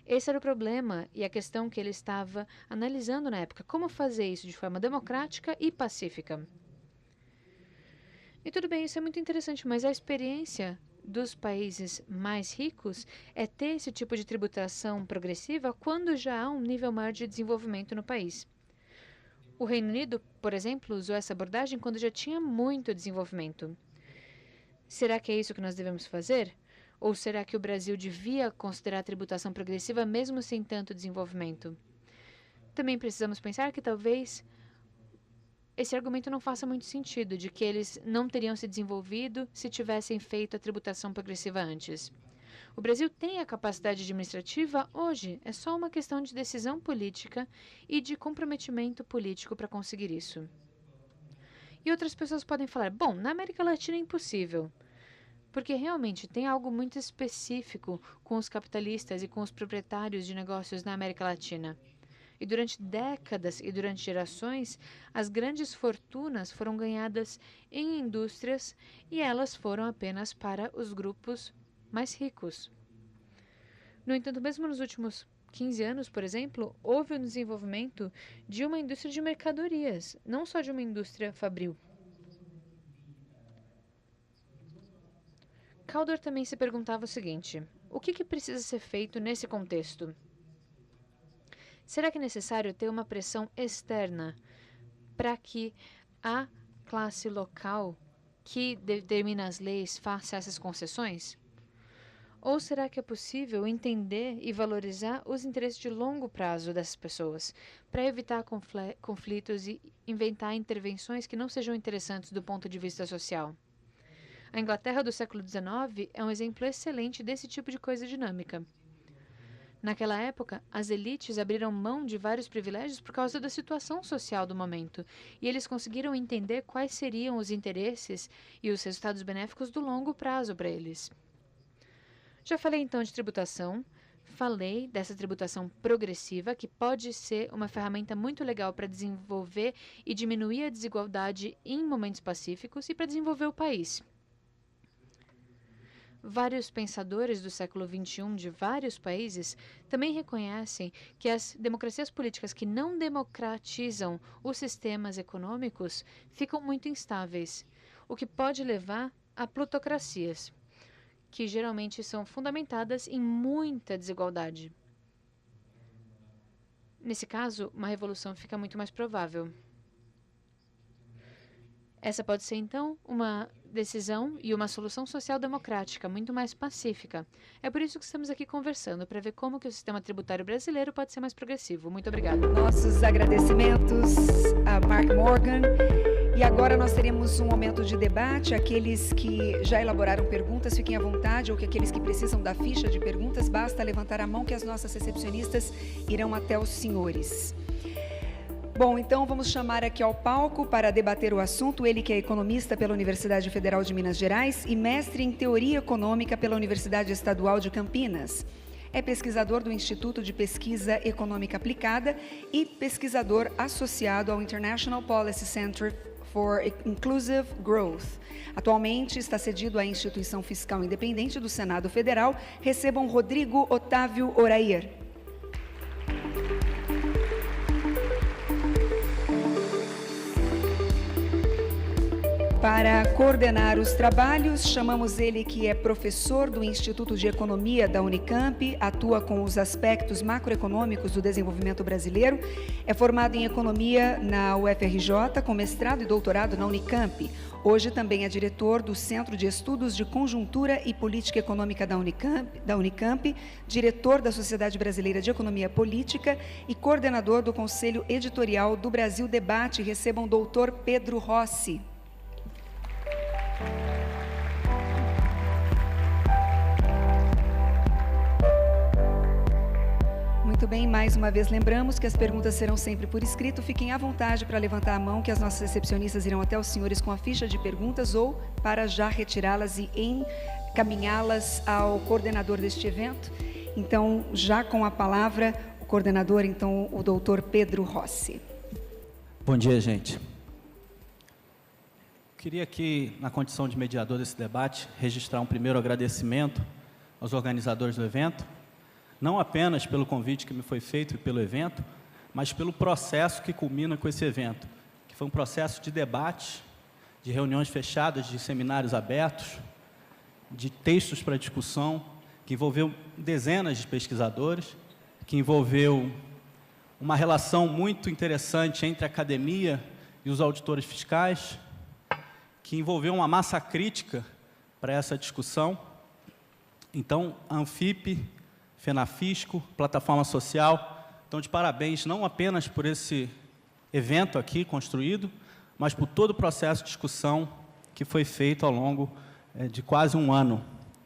Esse era o problema e a questão que ele estava analisando na época, como fazer isso de forma democrática e pacífica. E tudo bem, isso é muito interessante, mas a experiência dos países mais ricos é ter esse tipo de tributação progressiva quando já há um nível maior de desenvolvimento no país. O Reino Unido, por exemplo, usou essa abordagem quando já tinha muito desenvolvimento. Será que é isso que nós devemos fazer? Ou será que o Brasil devia considerar a tributação progressiva mesmo sem tanto desenvolvimento? Também precisamos pensar que talvez esse argumento não faça muito sentido, de que eles não teriam se desenvolvido se tivessem feito a tributação progressiva antes. O Brasil tem a capacidade administrativa hoje, é só uma questão de decisão política e de comprometimento político para conseguir isso. E outras pessoas podem falar, bom, na América Latina é impossível, porque realmente tem algo muito específico com os capitalistas e com os proprietários de negócios na América Latina. E durante décadas e durante gerações, as grandes fortunas foram ganhadas em indústrias e elas foram apenas para os grupos mais ricos. No entanto, mesmo nos últimos 15 anos, por exemplo, houve o desenvolvimento de uma indústria de mercadorias, não só de uma indústria fabril. Cawdor também se perguntava o seguinte: o que precisa ser feito nesse contexto? Será que é necessário ter uma pressão externa para que a classe local que determina as leis faça essas concessões? Ou será que é possível entender e valorizar os interesses de longo prazo dessas pessoas, para evitar conflitos e inventar intervenções que não sejam interessantes do ponto de vista social? A Inglaterra do século XIX é um exemplo excelente desse tipo de coisa dinâmica. Naquela época, as elites abriram mão de vários privilégios por causa da situação social do momento, e eles conseguiram entender quais seriam os interesses e os resultados benéficos do longo prazo para eles. Já falei então de tributação, Falei dessa tributação progressiva, que pode ser uma ferramenta muito legal para desenvolver e diminuir a desigualdade em momentos pacíficos e para desenvolver o país. Vários pensadores do século XXI de vários países também reconhecem que as democracias políticas que não democratizam os sistemas econômicos ficam muito instáveis, o que pode levar a plutocracias, que geralmente são fundamentadas em muita desigualdade. Nesse caso, uma revolução fica muito mais provável. Essa pode ser, então, uma decisão e uma solução social-democrática muito mais pacífica. É por isso que estamos aqui conversando, para ver como que o sistema tributário brasileiro pode ser mais progressivo. Muito obrigada. Nossos agradecimentos a Mark Morgan. E agora nós teremos um momento de debate. Aqueles que já elaboraram perguntas, fiquem à vontade, ou que aqueles que precisam da ficha de perguntas, basta levantar a mão que as nossas recepcionistas irão até os senhores. Bom, então vamos chamar aqui ao palco para debater o assunto, ele que é economista pela Universidade Federal de Minas Gerais e mestre em Teoria Econômica pela Universidade Estadual de Campinas. É pesquisador do Instituto de Pesquisa Econômica Aplicada e pesquisador associado ao International Policy Center for Inclusive Growth. Atualmente está cedido à Instituição Fiscal Independente do Senado Federal. Recebam Rodrigo Otávio Orair. Para coordenar os trabalhos, chamamos ele que é professor do Instituto de Economia da Unicamp, atua com os aspectos macroeconômicos do desenvolvimento brasileiro, é formado em Economia na UFRJ, com mestrado e doutorado na Unicamp. Hoje também é diretor do Centro de Estudos de Conjuntura e Política Econômica da Unicamp, diretor da Sociedade Brasileira de Economia Política e coordenador do Conselho Editorial do Brasil Debate. Recebam o doutor Pedro Rossi. Muito bem, mais uma vez lembramos que as perguntas serão sempre por escrito. Fiquem à vontade para levantar a mão, que as nossas recepcionistas irão até os senhores com a ficha de perguntas ou para já retirá-las e encaminhá-las ao coordenador deste evento. Então, já com a palavra, o coordenador, então, o doutor Pedro Rossi. Bom dia, gente. Queria aqui, na condição de mediador desse debate, registrar um primeiro agradecimento aos organizadores do evento, não apenas pelo convite que me foi feito e pelo evento, mas pelo processo que culmina com esse evento, que foi um processo de debate, de reuniões fechadas, de seminários abertos, de textos para discussão, que envolveu dezenas de pesquisadores, que envolveu uma relação muito interessante entre a academia e os auditores fiscais, que envolveu uma massa crítica para essa discussão. Então, a Anfip, Fenafisco, Plataforma Social, estão de parabéns não apenas por esse evento aqui construído, mas por todo o processo de discussão que foi feito ao longo de quase um ano,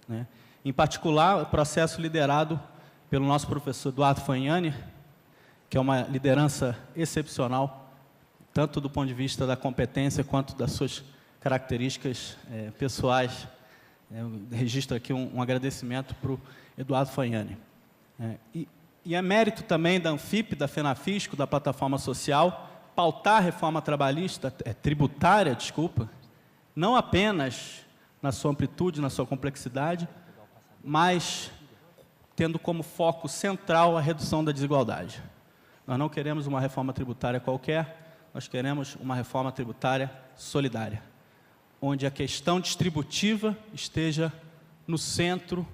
né? Em particular, o processo liderado pelo nosso professor Eduardo Fagnani, que é uma liderança excepcional, tanto do ponto de vista da competência quanto das suas características pessoais. Eu registro aqui um agradecimento para o Eduardo Fagnani. E é mérito também da Anfip, da Fenafisco, da Plataforma Social, pautar a reforma tributária, não apenas na sua amplitude, na sua complexidade, mas tendo como foco central a redução da desigualdade. Nós não queremos uma reforma tributária qualquer, nós queremos uma reforma tributária solidária, onde a questão distributiva esteja no centro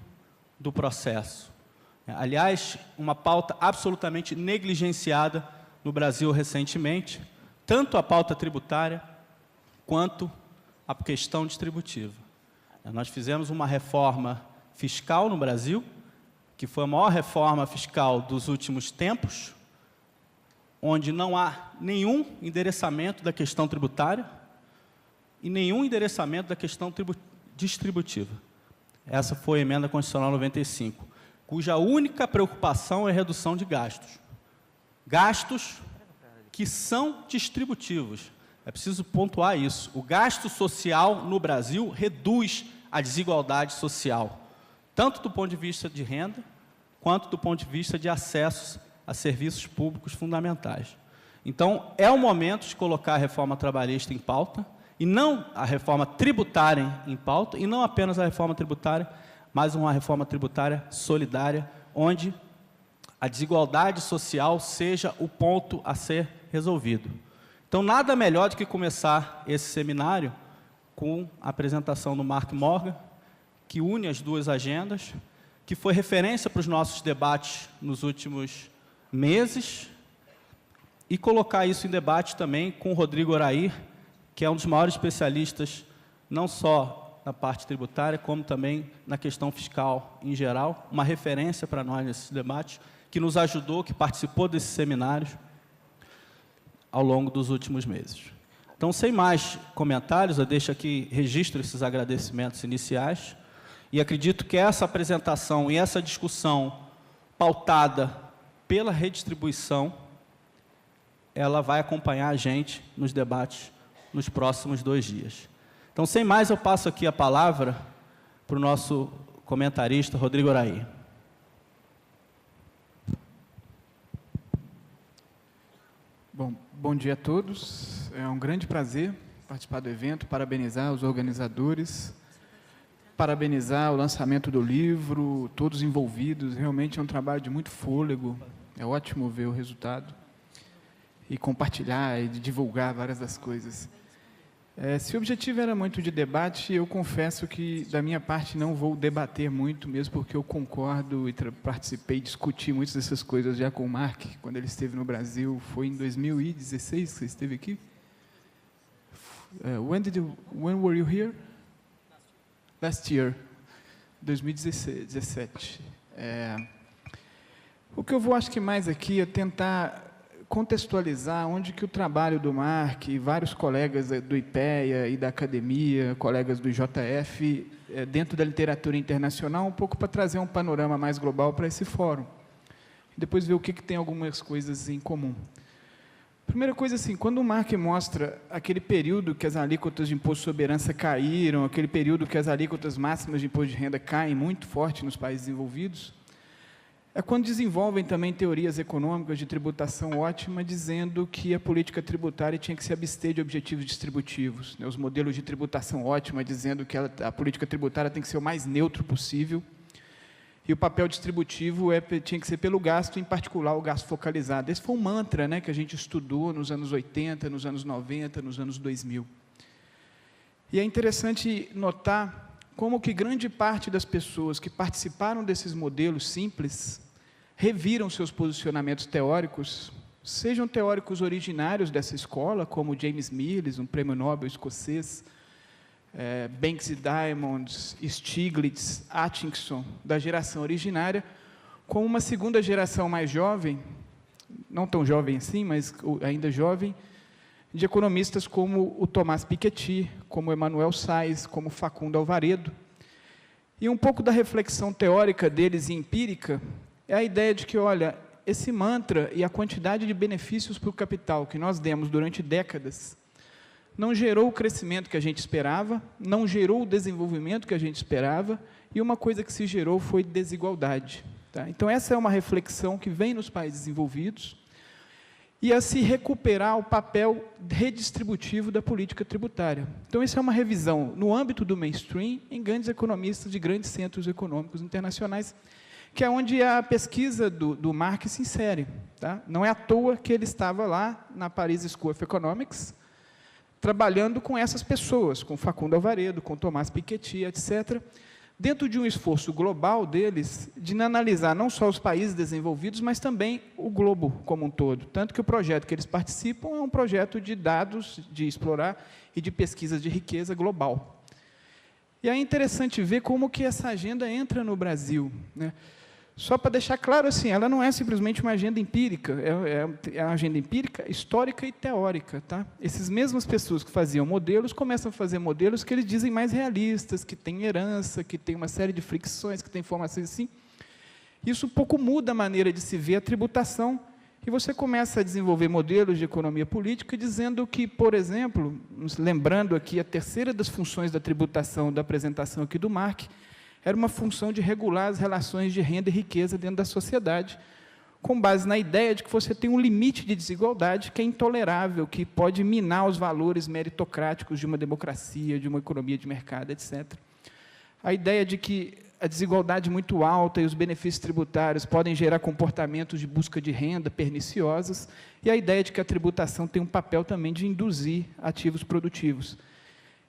do processo. Aliás, uma pauta absolutamente negligenciada no Brasil recentemente, tanto a pauta tributária quanto a questão distributiva. Nós fizemos uma reforma fiscal no Brasil, que foi a maior reforma fiscal dos últimos tempos, onde não há nenhum endereçamento da questão tributária e nenhum endereçamento da questão distributiva. Essa foi a Emenda Constitucional 95, cuja única preocupação é a redução de gastos. Gastos que são distributivos. É preciso pontuar isso. O gasto social no Brasil reduz a desigualdade social, tanto do ponto de vista de renda, quanto do ponto de vista de acesso a serviços públicos fundamentais. Então, é o momento de colocar a reforma trabalhista em pauta, e não a reforma tributária em pauta, e não apenas a reforma tributária, mas uma reforma tributária solidária, onde a desigualdade social seja o ponto a ser resolvido. Então, nada melhor do que começar esse seminário com a apresentação do Mark Morgan, que une as duas agendas, que foi referência para os nossos debates nos últimos meses, e colocar isso em debate também com o Rodrigo Orair, que é um dos maiores especialistas, não só na parte tributária, como também na questão fiscal em geral, uma referência para nós nesse debate, que nos ajudou, que participou desses seminários ao longo dos últimos meses. Então, sem mais comentários, eu deixo aqui, registro esses agradecimentos iniciais, e acredito que essa apresentação e essa discussão pautada pela redistribuição, ela vai acompanhar a gente nos debates nos próximos 2 dias. Então, sem mais, eu passo aqui a palavra para o nosso comentarista, Rodrigo Orair. Bom dia a todos. É um grande prazer participar do evento, parabenizar os organizadores, parabenizar o lançamento do livro, todos envolvidos. Realmente é um trabalho de muito fôlego. É ótimo ver o resultado e compartilhar e divulgar várias das coisas. Se o objetivo era muito de debate, eu confesso que, da minha parte, não vou debater muito, mesmo porque eu concordo e participei, discuti muitas dessas coisas já com o Mark, quando ele esteve no Brasil. Foi em 2016 que você esteve aqui? When were you here? Last year. 2017. O que eu vou, acho que mais aqui, é tentar contextualizar onde que o trabalho do Mark e vários colegas do IPEA e da academia, colegas do IJF, dentro da literatura internacional, um pouco para trazer um panorama mais global para esse fórum. Depois ver o que tem algumas coisas em comum. Primeira coisa, assim, quando o Mark mostra aquele período que as alíquotas de imposto sobre herança caíram, aquele período que as alíquotas máximas de imposto de renda caem muito forte nos países desenvolvidos, é quando desenvolvem também teorias econômicas de tributação ótima, dizendo que a política tributária tinha que se abster de objetivos distributivos. Os modelos de tributação ótima, dizendo que a política tributária tem que ser o mais neutro possível, e o papel distributivo tinha que ser pelo gasto, em particular o gasto focalizado. Esse foi um mantra, que a gente estudou nos anos 80, nos anos 90, nos anos 2000. E é interessante notar como que grande parte das pessoas que participaram desses modelos simples reviram seus posicionamentos teóricos, sejam teóricos originários dessa escola, como James Mills, um prêmio Nobel escocês, Banks e Diamond, Stiglitz, Atkinson, da geração originária, com uma segunda geração mais jovem, não tão jovem assim, mas ainda jovem, de economistas como o Tomás Piketty, como Emanuel Sais, como Facundo Alvaredo. E um pouco da reflexão teórica deles e empírica é a ideia de que, olha, esse mantra e a quantidade de benefícios para o capital que nós demos durante décadas não gerou o crescimento que a gente esperava, não gerou o desenvolvimento que a gente esperava, e uma coisa que se gerou foi desigualdade. Tá? Então, essa é uma reflexão que vem nos países desenvolvidos, e a se recuperar o papel redistributivo da política tributária. Então, essa é uma revisão no âmbito do mainstream, em grandes economistas de grandes centros econômicos internacionais, que é onde a pesquisa do Mark se insere. Tá? Não é à toa que ele estava lá na Paris School of Economics, trabalhando com essas pessoas, com Facundo Alvaredo, com Tomás Piketty, etc., dentro de um esforço global deles, de analisar não só os países desenvolvidos, mas também o globo como um todo. Tanto que o projeto que eles participam é um projeto de dados, de explorar e de pesquisa de riqueza global. E é interessante ver como que essa agenda entra no Brasil. Só para deixar claro, assim, ela não é simplesmente uma agenda empírica, é uma agenda empírica, histórica e teórica. Tá? Essas mesmas pessoas que faziam modelos, começam a fazer modelos que eles dizem mais realistas, que têm herança, que têm uma série de fricções, que têm informações assim. Isso um pouco muda a maneira de se ver a tributação, e você começa a desenvolver modelos de economia política, dizendo que, por exemplo, lembrando aqui a terceira das funções da tributação, da apresentação aqui do Mark, era uma função de regular as relações de renda e riqueza dentro da sociedade, com base na ideia de que você tem um limite de desigualdade que é intolerável, que pode minar os valores meritocráticos de uma democracia, de uma economia de mercado, etc. A ideia de que a desigualdade muito alta e os benefícios tributários podem gerar comportamentos de busca de renda perniciosos, e a ideia de que a tributação tem um papel também de induzir ativos produtivos.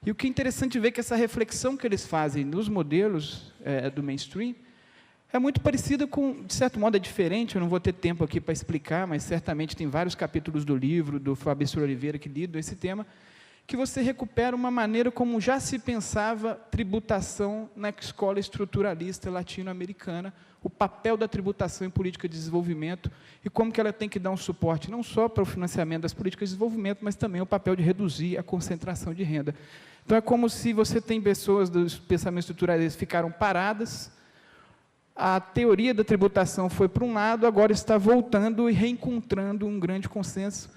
E o que é interessante ver que essa reflexão que eles fazem nos modelos do mainstream é muito parecida com, de certo modo é diferente, eu não vou ter tempo aqui para explicar, mas certamente tem vários capítulos do livro do Fabrício Oliveira que lidam esse tema, que você recupera uma maneira como já se pensava tributação na escola estruturalista latino-americana, o papel da tributação em política de desenvolvimento e como que ela tem que dar um suporte não só para o financiamento das políticas de desenvolvimento, mas também o papel de reduzir a concentração de renda. Então, é como se você tem pessoas dos pensamentos estruturalistas que ficaram paradas, a teoria da tributação foi para um lado, agora está voltando e reencontrando um grande consenso.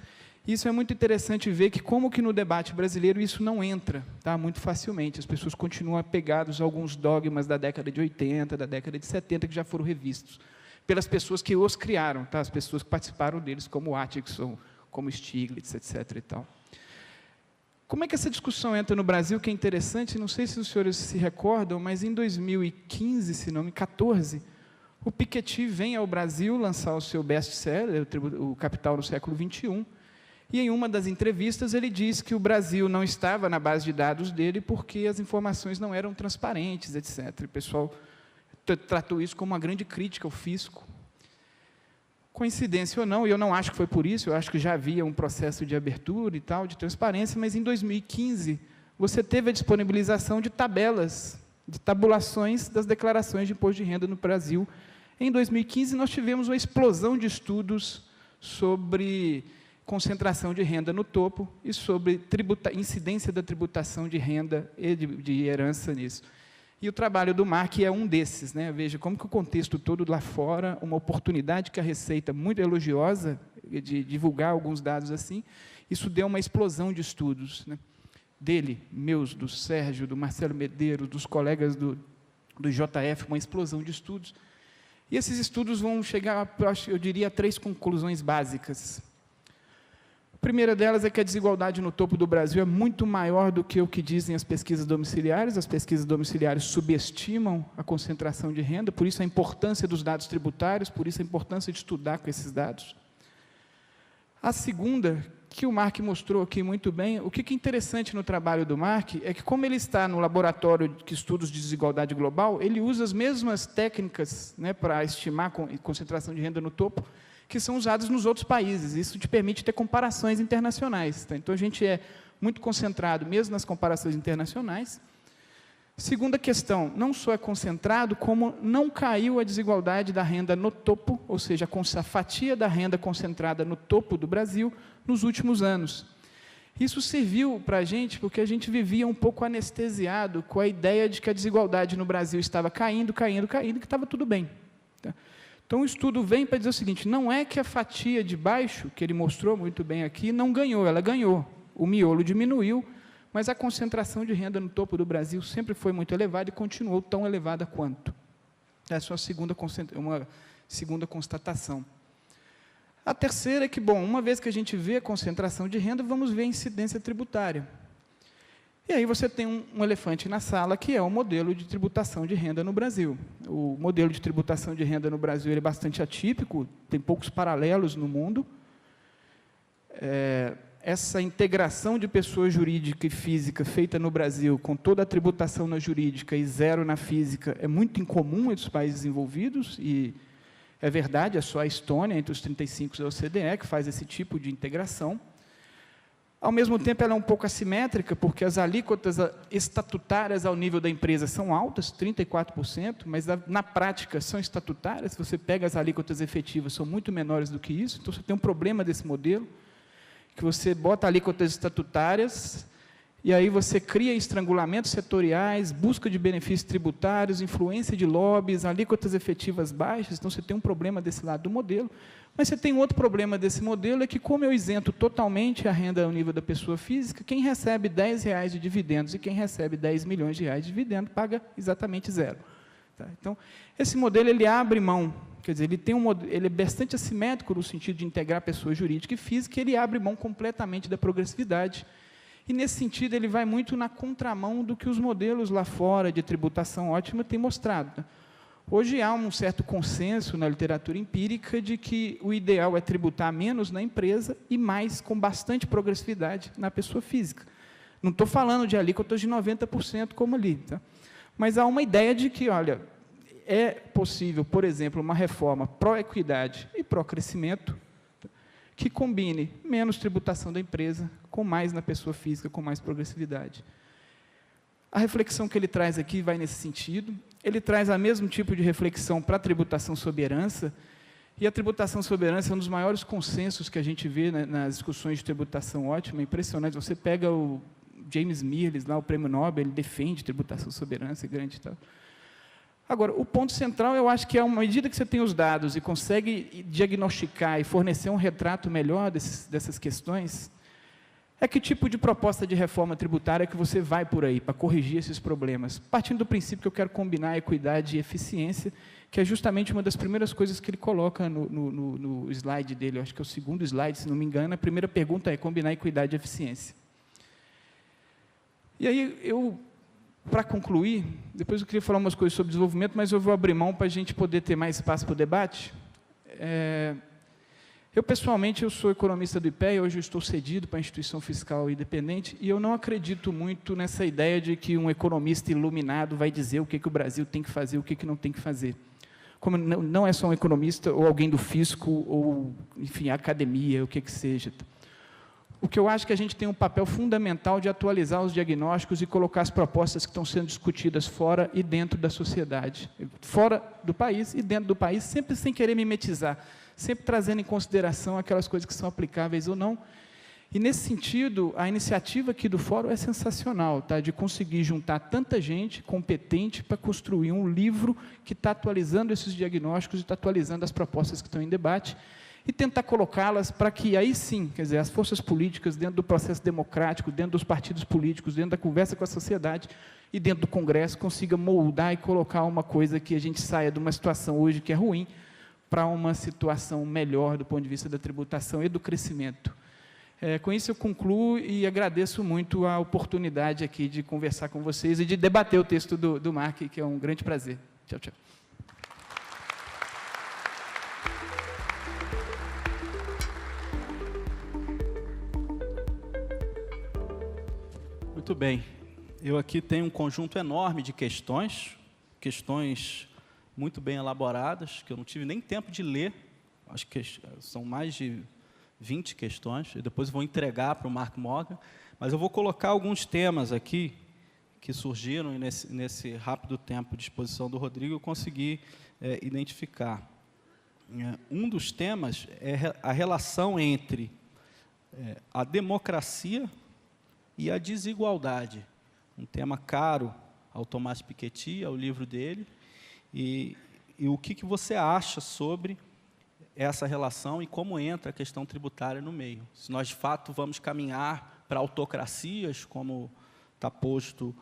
Isso é muito interessante ver que, como que no debate brasileiro isso não entra, tá, muito facilmente. As pessoas continuam apegadas a alguns dogmas da década de 80, da década de 70, que já foram revistos pelas pessoas que os criaram, tá, as pessoas que participaram deles, como Atkinson, como Stiglitz, etc. E tal. Como é que essa discussão entra no Brasil, que é interessante, não sei se os senhores se recordam, mas em 2015, se não me 14, o Piketty vem ao Brasil lançar o seu best-seller, o Capital no século XXI, e em uma das entrevistas ele diz que o Brasil não estava na base de dados dele porque as informações não eram transparentes, etc. O pessoal tratou isso como uma grande crítica ao fisco. Coincidência ou não, e eu não acho que foi por isso, eu acho que já havia um processo de abertura e tal, de transparência, mas em 2015 você teve a disponibilização de tabelas, de tabulações das declarações de imposto de renda no Brasil. Em 2015 nós tivemos uma explosão de estudos sobre concentração de renda no topo e sobre incidência da tributação de renda e de herança nisso. E o trabalho do Mark é um desses, né? Veja como que o contexto todo lá fora, uma oportunidade que a Receita, muito elogiosa, de divulgar alguns dados assim, isso deu uma explosão de estudos, né? Dele, meus, do Sérgio, do Marcelo Medeiros, dos colegas do JF, uma explosão de estudos. E esses estudos vão chegar, eu diria, a 3 conclusões básicas. A primeira delas é que a desigualdade no topo do Brasil é muito maior do que o que dizem as pesquisas domiciliares. As pesquisas domiciliares subestimam a concentração de renda, por isso a importância dos dados tributários, por isso a importância de estudar com esses dados. A segunda, que o Mark mostrou aqui muito bem, o que é interessante no trabalho do Mark é que, como ele está no laboratório de estudos de desigualdade global, ele usa as mesmas técnicas, né, para estimar a concentração de renda no topo, que são usados nos outros países. Isso te permite ter comparações internacionais. Tá? Então, a gente é muito concentrado, mesmo nas comparações internacionais. Segunda questão, não só é concentrado, como não caiu a desigualdade da renda no topo, ou seja, a fatia da renda concentrada no topo do Brasil nos últimos anos. Isso serviu para a gente, porque a gente vivia um pouco anestesiado com a ideia de que a desigualdade no Brasil estava caindo, caindo, caindo, que estava tudo bem. Tá? Então, o estudo vem para dizer o seguinte, não é que a fatia de baixo, que ele mostrou muito bem aqui, não ganhou, ela ganhou. O miolo diminuiu, mas a concentração de renda no topo do Brasil sempre foi muito elevada e continuou tão elevada quanto. Essa é uma segunda constatação. A terceira é que, bom, uma vez que a gente vê a concentração de renda, vamos ver a incidência tributária. E aí você tem um elefante na sala, que é o modelo de tributação de renda no Brasil. O modelo de tributação de renda no Brasil ele é bastante atípico, tem poucos paralelos no mundo. Essa integração de pessoa jurídica e física feita no Brasil, com toda a tributação na jurídica e zero na física, é muito incomum entre os países desenvolvidos, e é verdade, é só a Estônia, entre os 35 da OCDE, que faz esse tipo de integração. Ao mesmo tempo, ela é um pouco assimétrica, porque as alíquotas estatutárias ao nível da empresa são altas, 34%, mas na prática são estatutárias. Se você pega as alíquotas efetivas, são muito menores do que isso. Então, você tem um problema desse modelo, que você bota alíquotas estatutárias, e aí você cria estrangulamentos setoriais, busca de benefícios tributários, influência de lobbies, alíquotas efetivas baixas. Então, você tem um problema desse lado do modelo. Mas você tem outro problema desse modelo, é que, como eu isento totalmente a renda ao nível da pessoa física, quem recebe R$10 de dividendos e quem recebe 10 milhões de reais de dividendo paga exatamente zero. Tá? Então, esse modelo ele abre mão, quer dizer, ele é bastante assimétrico no sentido de integrar pessoa jurídica e física, ele abre mão completamente da progressividade. E, nesse sentido, ele vai muito na contramão do que os modelos lá fora de tributação ótima têm mostrado. Né? Hoje há um certo consenso na literatura empírica de que o ideal é tributar menos na empresa e mais, com bastante progressividade, na pessoa física. Não estou falando de alíquotas de 90% como ali, tá? Mas há uma ideia de que, olha, é possível, por exemplo, uma reforma pró-equidade e pró-crescimento que combine menos tributação da empresa com mais na pessoa física, com mais progressividade. A reflexão que ele traz aqui vai nesse sentido. Ele traz o mesmo tipo de reflexão para a tributação sob herança, e a tributação sob herança é um dos maiores consensos que a gente vê nas discussões de tributação ótima, é impressionante. Você pega o James Mirrlees, lá, o prêmio Nobel, ele defende tributação sob herança, grande e tal. Agora, o ponto central, eu acho que é, à medida que você tem os dados e consegue diagnosticar e fornecer um retrato melhor dessas questões, é que tipo de proposta de reforma tributária que você vai por aí para corrigir esses problemas? Partindo do princípio que eu quero combinar equidade e eficiência, que é justamente uma das primeiras coisas que ele coloca no slide dele, eu acho que é o segundo slide, se não me engano, a primeira pergunta é combinar equidade e eficiência. E aí, para concluir, depois eu queria falar umas coisas sobre desenvolvimento, mas eu vou abrir mão para a gente poder ter mais espaço para o debate. Eu, pessoalmente, eu sou economista do IPEA, hoje eu estou cedido para a instituição fiscal independente, e eu não acredito muito nessa ideia de que um economista iluminado vai dizer o que o Brasil tem que fazer, o que não tem que fazer. Como não é só um economista, ou alguém do fisco, ou, enfim, a academia, o que seja. O que eu acho que a gente tem um papel fundamental de atualizar os diagnósticos e colocar as propostas que estão sendo discutidas fora e dentro da sociedade. Fora do país e dentro do país, sempre sem querer mimetizar, sempre trazendo em consideração aquelas coisas que são aplicáveis ou não. E, nesse sentido, a iniciativa aqui do Fórum é sensacional, tá? De conseguir juntar tanta gente competente para construir um livro que está atualizando esses diagnósticos e está atualizando as propostas que estão em debate, e tentar colocá-las para que, aí sim, quer dizer, as forças políticas, dentro do processo democrático, dentro dos partidos políticos, dentro da conversa com a sociedade e dentro do Congresso, consiga moldar e colocar uma coisa que a gente saia de uma situação hoje que é ruim para uma situação melhor do ponto de vista da tributação e do crescimento. Com isso eu concluo e agradeço muito a oportunidade aqui de conversar com vocês e de debater o texto do Mark, que é um grande prazer. Tchau, tchau. Muito bem. Eu aqui tenho um conjunto enorme de questões muito bem elaboradas, que eu não tive nem tempo de ler. Acho que são mais de 20 questões. Eu depois vou entregar para o Mark Morgan. Mas eu vou colocar alguns temas aqui que surgiram e nesse rápido tempo de exposição do Rodrigo eu consegui identificar. Um dos temas é a relação entre a democracia e a desigualdade, um tema caro ao Thomas Piketty, ao livro dele, e o que você acha sobre essa relação e como entra a questão tributária no meio. Se nós, de fato, vamos caminhar para autocracias, como está posto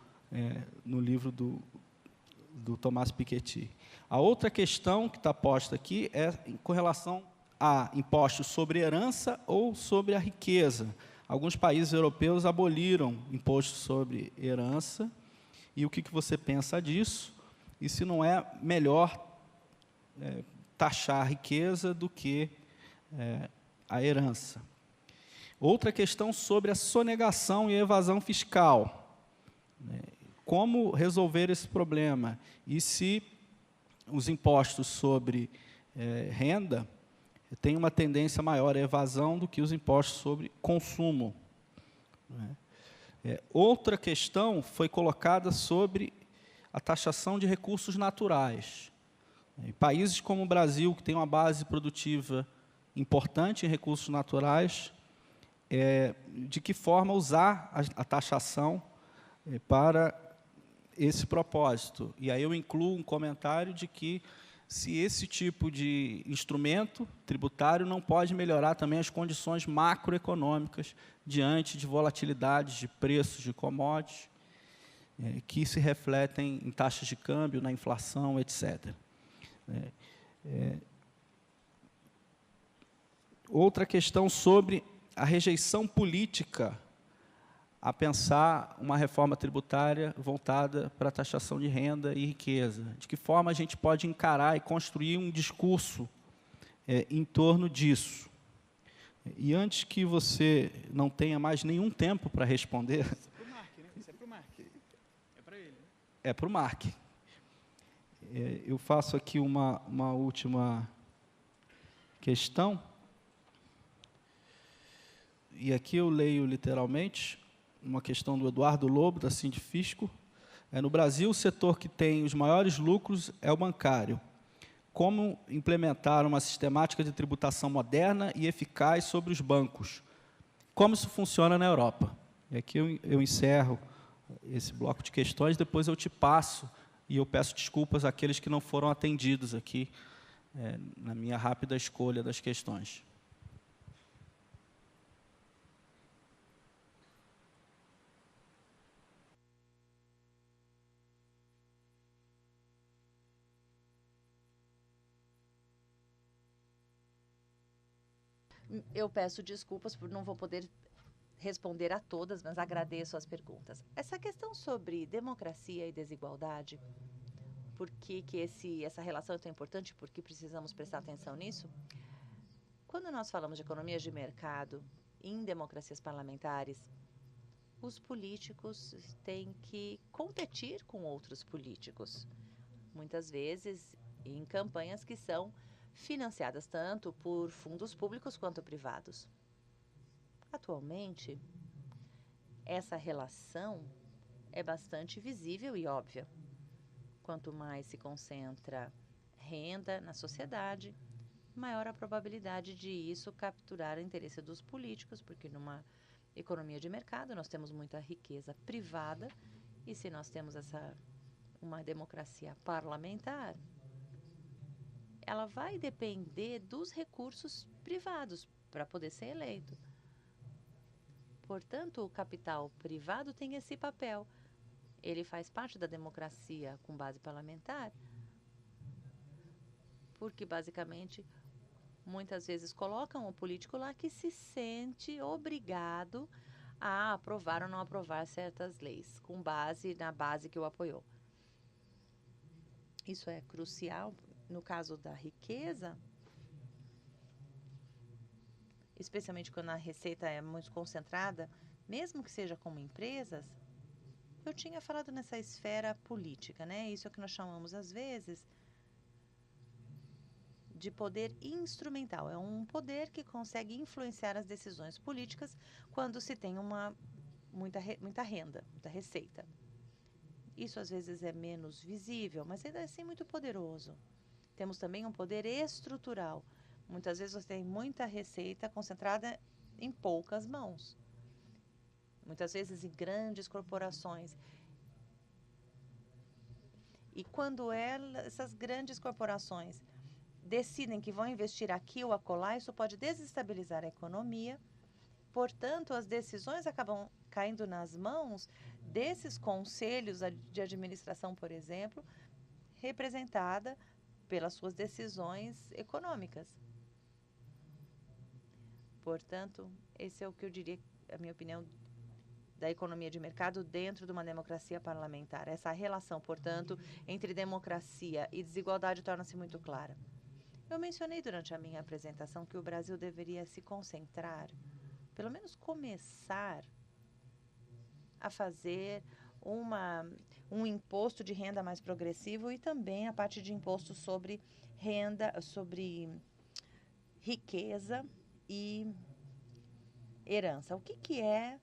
no livro do Thomas Piketty. A outra questão que está posta aqui é com relação a impostos sobre herança ou sobre a riqueza. Alguns países europeus aboliram imposto sobre herança, e o que você pensa disso? E se não é melhor taxar a riqueza do que a herança? Outra questão sobre a sonegação e evasão fiscal. Como resolver esse problema? E se os impostos sobre renda tem uma tendência maior à evasão do que os impostos sobre consumo. Outra questão foi colocada sobre a taxação de recursos naturais. Em países como o Brasil, que tem uma base produtiva importante em recursos naturais, de que forma usar a taxação para esse propósito. E aí eu incluo um comentário de que se esse tipo de instrumento tributário não pode melhorar também as condições macroeconômicas diante de volatilidades de preços de commodities. que se refletem em taxas de câmbio, na inflação, etc. Outra questão sobre a rejeição política a pensar uma reforma tributária voltada para a taxação de renda e riqueza. De que forma a gente pode encarar e construir um discurso em torno disso? E antes que você não tenha mais nenhum tempo para responder... Isso é para o Mark, né? Isso é para o Mark. É para ele. Né? É para o Mark. Eu faço aqui uma última questão. E aqui eu leio literalmente uma questão do Eduardo Lobo, da Sindifisco. No Brasil, o setor que tem os maiores lucros é o bancário. Como implementar uma sistemática de tributação moderna e eficaz sobre os bancos? Como isso funciona na Europa? E aqui eu encerro esse bloco de questões, depois eu te passo e eu peço desculpas àqueles que não foram atendidos aqui na minha rápida escolha das questões. Eu peço desculpas por não vou poder responder a todas, mas agradeço as perguntas. Essa questão sobre democracia e desigualdade, por que essa relação é tão importante, por que precisamos prestar atenção nisso? Quando nós falamos de economias de mercado em democracias parlamentares, os políticos têm que competir com outros políticos, muitas vezes em campanhas que são financiadas tanto por fundos públicos quanto privados. Atualmente, essa relação é bastante visível e óbvia. Quanto mais se concentra renda na sociedade, maior a probabilidade de isso capturar o interesse dos políticos, porque numa economia de mercado nós temos muita riqueza privada, e se nós temos uma democracia parlamentar, ela vai depender dos recursos privados para poder ser eleito. Portanto, o capital privado tem esse papel. Ele faz parte da democracia com base parlamentar, porque, basicamente, muitas vezes colocam o político lá que se sente obrigado a aprovar ou não aprovar certas leis, com base na base que o apoiou. Isso é crucial. No caso da riqueza, especialmente quando a receita é muito concentrada, mesmo que seja como empresas, eu tinha falado nessa esfera política, né? Isso é o que nós chamamos, às vezes, de poder instrumental. É um poder que consegue influenciar as decisões políticas quando se tem muita renda, muita receita. Isso, às vezes, é menos visível, mas ainda assim muito poderoso. Temos também um poder estrutural. Muitas vezes você tem muita receita concentrada em poucas mãos. Muitas vezes em grandes corporações. E quando essas grandes corporações decidem que vão investir aqui ou acolá, isso pode desestabilizar a economia. Portanto, as decisões acabam caindo nas mãos desses conselhos de administração, por exemplo, representada pelas suas decisões econômicas. Portanto, esse é o que eu diria, a minha opinião, da economia de mercado dentro de uma democracia parlamentar. Essa relação, portanto, entre democracia e desigualdade torna-se muito clara. Eu mencionei durante a minha apresentação que o Brasil deveria se concentrar, pelo menos começar, a fazer um imposto de renda mais progressivo e também a parte de imposto sobre renda, sobre riqueza e herança. O que é,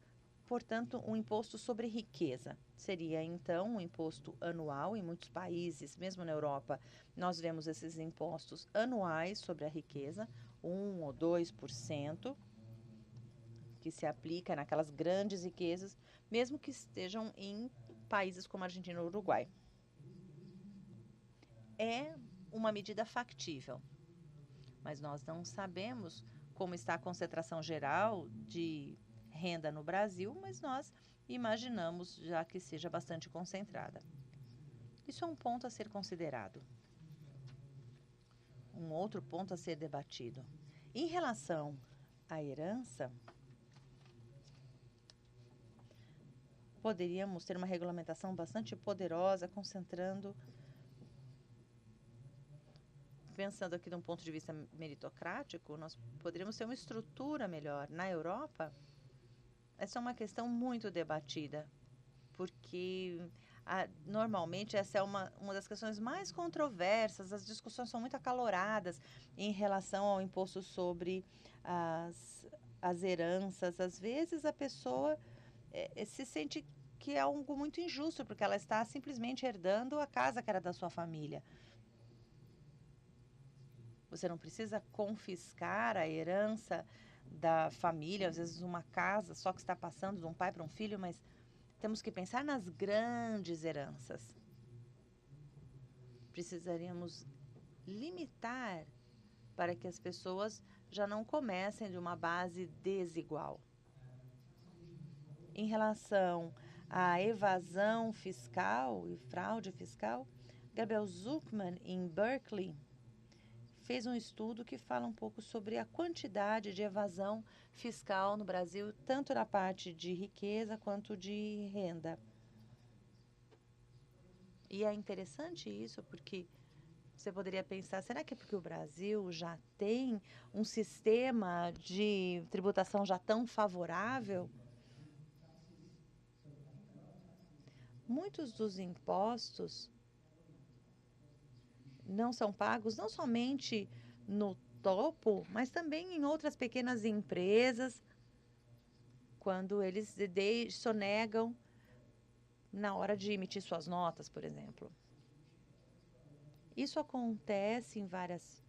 portanto, um imposto sobre riqueza? Seria, então, um imposto anual. Em muitos países, mesmo na Europa, nós vemos esses impostos anuais sobre a riqueza, 1 ou 2%, que se aplica naquelas grandes riquezas, mesmo que estejam em países como a Argentina e o Uruguai. É uma medida factível, mas nós não sabemos como está a concentração geral de renda no Brasil, mas nós imaginamos já que seja bastante concentrada. Isso é um ponto a ser considerado. Um outro ponto a ser debatido. Em relação à herança, poderíamos ter uma regulamentação bastante poderosa, pensando aqui de um ponto de vista meritocrático, nós poderíamos ter uma estrutura melhor. Na Europa, essa é uma questão muito debatida, porque normalmente essa é uma das questões mais controversas, as discussões são muito acaloradas em relação ao imposto sobre as heranças. Às vezes a pessoa se sente que é algo muito injusto, porque ela está simplesmente herdando a casa que era da sua família. Você não precisa confiscar a herança da família, às vezes uma casa só que está passando de um pai para um filho, mas temos que pensar nas grandes heranças. Precisaríamos limitar para que as pessoas já não comecem de uma base desigual. Em relação à evasão fiscal e fraude fiscal, Gabriel Zucman, em Berkeley, fez um estudo que fala um pouco sobre a quantidade de evasão fiscal no Brasil, tanto na parte de riqueza quanto de renda. E é interessante isso, porque você poderia pensar, será que é porque o Brasil já tem um sistema de tributação já tão favorável? Muitos dos impostos não são pagos não somente no topo, mas também em outras pequenas empresas, quando eles sonegam na hora de emitir suas notas, por exemplo. Isso acontece em vários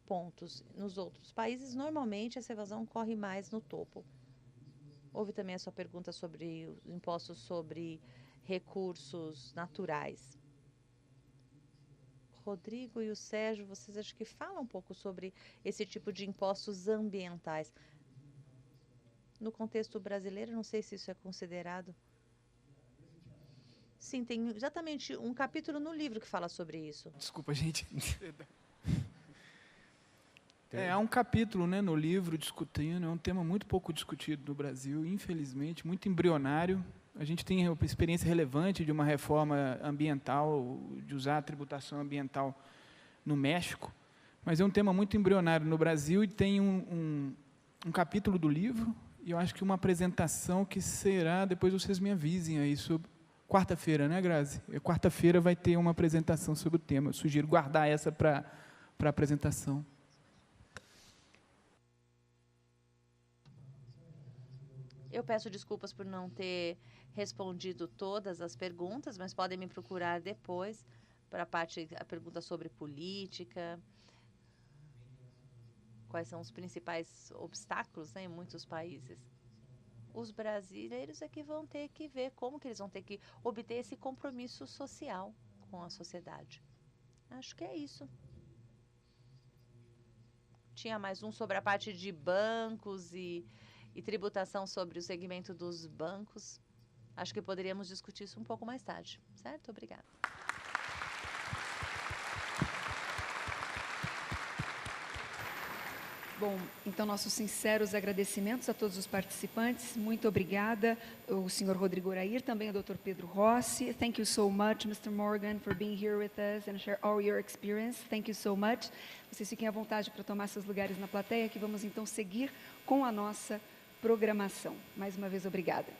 pontos. Nos outros países, normalmente, essa evasão ocorre mais no topo. Houve também a sua pergunta sobre os impostos sobre recursos naturais. Rodrigo e o Sérgio, vocês acham que falam um pouco sobre esse tipo de impostos ambientais? No contexto brasileiro, não sei se isso é considerado. Sim, tem exatamente um capítulo no livro que fala sobre isso. Desculpa, gente. Há um capítulo, né, no livro discutindo, é um tema muito pouco discutido no Brasil, infelizmente, muito embrionário. A gente tem uma experiência relevante de uma reforma ambiental, de usar a tributação ambiental no México, mas é um tema muito embrionário no Brasil e tem um capítulo do livro, e eu acho que uma apresentação que será, depois vocês me avisem aí sobre quarta-feira, né, Grazi? Quarta-feira vai ter uma apresentação sobre o tema. Eu sugiro guardar essa para a apresentação. Eu peço desculpas por não ter respondido todas as perguntas, mas podem me procurar depois para a pergunta sobre política, quais são os principais obstáculos, né, em muitos países. Os brasileiros é que vão ter que ver como que eles vão ter que obter esse compromisso social com a sociedade. Acho que é isso. Tinha mais um sobre a parte de bancos e tributação sobre o segmento dos bancos. Acho que poderíamos discutir isso um pouco mais tarde, certo? Obrigada. Bom, então nossos sinceros agradecimentos a todos os participantes. Muito obrigada, o Sr. Rodrigo Urair, também ao Dr. Pedro Rossi. Thank you so much, Mr. Morgan, for being here with us and share all your experience. Thank you so much. Vocês fiquem à vontade para tomar seus lugares na plateia, que vamos então seguir com a nossa programação. Mais uma vez, obrigada.